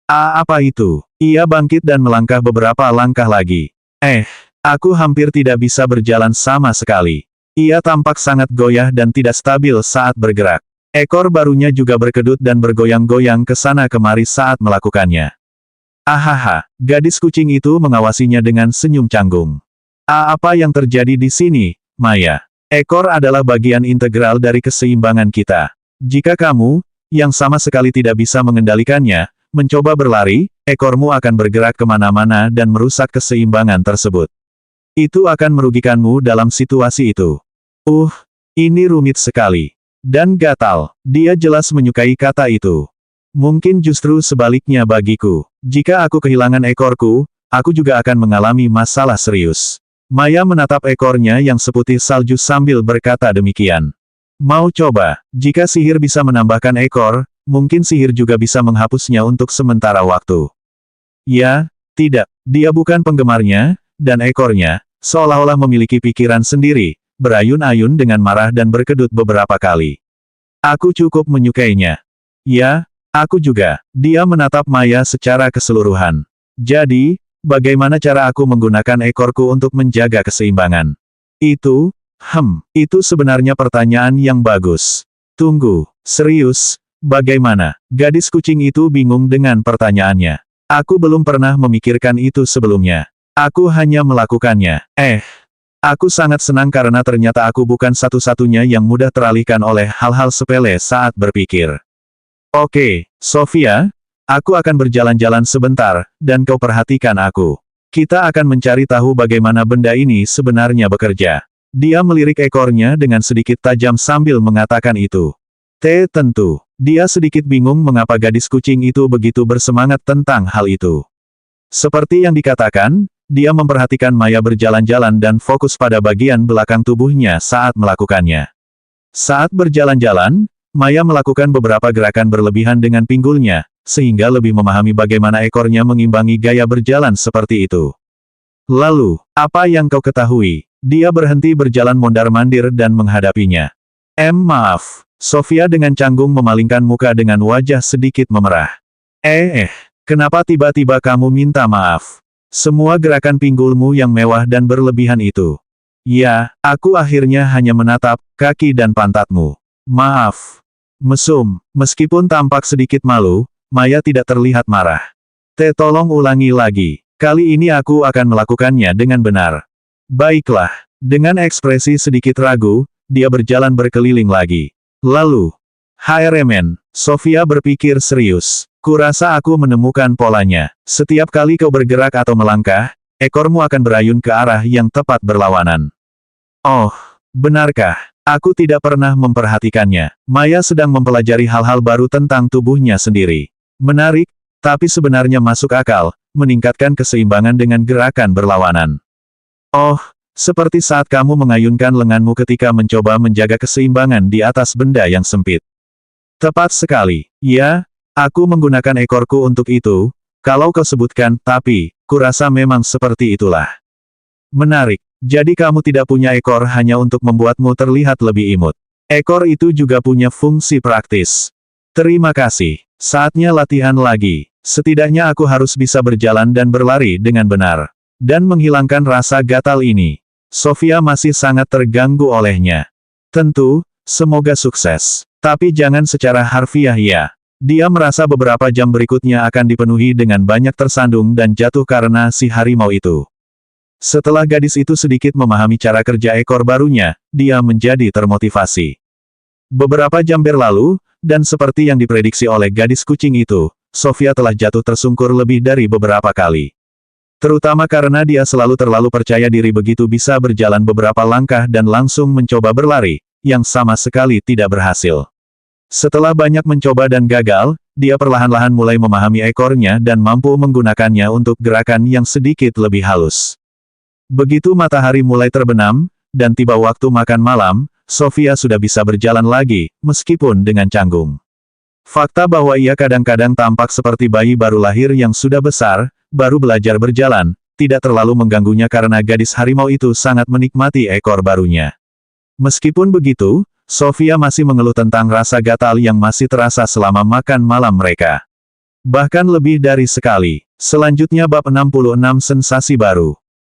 Apa itu? Ia bangkit dan melangkah beberapa langkah lagi. Aku hampir tidak bisa berjalan sama sekali. Ia tampak sangat goyah dan tidak stabil saat bergerak. Ekor barunya juga berkedut dan bergoyang-goyang ke sana kemari saat melakukannya. Gadis kucing itu mengawasinya dengan senyum canggung. Apa yang terjadi di sini, Maya? Ekor adalah bagian integral dari keseimbangan kita. Jika kamu, yang sama sekali tidak bisa mengendalikannya, mencoba berlari, ekormu akan bergerak kemana-mana dan merusak keseimbangan tersebut. Itu akan merugikanmu dalam situasi itu. Ini rumit sekali. Dan gatal. Dia jelas menyukai kata itu. Mungkin justru sebaliknya bagiku. Jika aku kehilangan ekorku, aku juga akan mengalami masalah serius. Maya menatap ekornya yang seputih salju sambil berkata demikian. Mau coba? Jika sihir bisa menambahkan ekor, mungkin sihir juga bisa menghapusnya untuk sementara waktu. Ya, tidak. Dia bukan penggemarnya, dan ekornya, seolah-olah memiliki pikiran sendiri, berayun-ayun dengan marah dan berkedut beberapa kali. Aku cukup menyukainya. Ya, aku juga. Dia menatap Maya secara keseluruhan. Jadi, bagaimana cara aku menggunakan ekorku untuk menjaga keseimbangan? Itu sebenarnya pertanyaan yang bagus. Tunggu, serius, bagaimana? Gadis kucing itu bingung dengan pertanyaannya. Aku belum pernah memikirkan itu sebelumnya. Aku hanya melakukannya. Aku sangat senang karena ternyata aku bukan satu-satunya yang mudah teralihkan oleh hal-hal sepele saat berpikir. Oke, Sofia, aku akan berjalan-jalan sebentar, dan kau perhatikan aku. Kita akan mencari tahu bagaimana benda ini sebenarnya bekerja. Dia melirik ekornya dengan sedikit tajam sambil mengatakan itu. Tentu. Dia sedikit bingung mengapa gadis kucing itu begitu bersemangat tentang hal itu. Seperti yang dikatakan, dia memperhatikan Maya berjalan-jalan dan fokus pada bagian belakang tubuhnya saat melakukannya. Saat berjalan-jalan, Maya melakukan beberapa gerakan berlebihan dengan pinggulnya, sehingga lebih memahami bagaimana ekornya mengimbangi gaya berjalan seperti itu. Lalu, apa yang kau ketahui? Dia berhenti berjalan mondar-mandir dan menghadapinya. Maaf. Sofia dengan canggung memalingkan muka dengan wajah sedikit memerah. Kenapa tiba-tiba kamu minta maaf? Semua gerakan pinggulmu yang mewah dan berlebihan itu. Ya, aku akhirnya hanya menatap kaki dan pantatmu. Maaf. Mesum, meskipun tampak sedikit malu, Maya tidak terlihat marah. Tolong ulangi lagi. Kali ini aku akan melakukannya dengan benar. Baiklah. Dengan ekspresi sedikit ragu, dia berjalan berkeliling lagi. Lalu, HRMN, Sofia berpikir serius. Kurasa aku menemukan polanya. Setiap kali kau bergerak atau melangkah, ekormu akan berayun ke arah yang tepat berlawanan. Oh, benarkah? Aku tidak pernah memperhatikannya. Maya sedang mempelajari hal-hal baru tentang tubuhnya sendiri. Menarik, tapi sebenarnya masuk akal, meningkatkan keseimbangan dengan gerakan berlawanan. Oh, seperti saat kamu mengayunkan lenganmu ketika mencoba menjaga keseimbangan di atas benda yang sempit. Tepat sekali. Ya, aku menggunakan ekorku untuk itu, kalau kau sebutkan, tapi, kurasa memang seperti itulah. Menarik. Jadi kamu tidak punya ekor hanya untuk membuatmu terlihat lebih imut. Ekor itu juga punya fungsi praktis. Terima kasih. Saatnya latihan lagi. Setidaknya aku harus bisa berjalan dan berlari dengan benar. Dan menghilangkan rasa gatal ini. Sofia masih sangat terganggu olehnya. Tentu, semoga sukses. Tapi jangan secara harfiah ya. Dia merasa beberapa jam berikutnya akan dipenuhi dengan banyak tersandung dan jatuh karena si harimau itu. Setelah gadis itu sedikit memahami cara kerja ekor barunya, dia menjadi termotivasi. Beberapa jam berlalu, dan seperti yang diprediksi oleh gadis kucing itu, Sofia telah jatuh tersungkur lebih dari beberapa kali. Terutama karena dia selalu terlalu percaya diri begitu bisa berjalan beberapa langkah dan langsung mencoba berlari, yang sama sekali tidak berhasil. Setelah banyak mencoba dan gagal, dia perlahan-lahan mulai memahami ekornya dan mampu menggunakannya untuk gerakan yang sedikit lebih halus. Begitu matahari mulai terbenam, dan tiba waktu makan malam, Sofia sudah bisa berjalan lagi, meskipun dengan canggung. Fakta bahwa ia kadang-kadang tampak seperti bayi baru lahir yang sudah besar, baru belajar berjalan, tidak terlalu mengganggunya karena gadis harimau itu sangat menikmati ekor barunya. Meskipun begitu, Sofia masih mengeluh tentang rasa gatal yang masih terasa selama makan malam mereka. Bahkan lebih dari sekali. Selanjutnya bab 66 sensasi baru.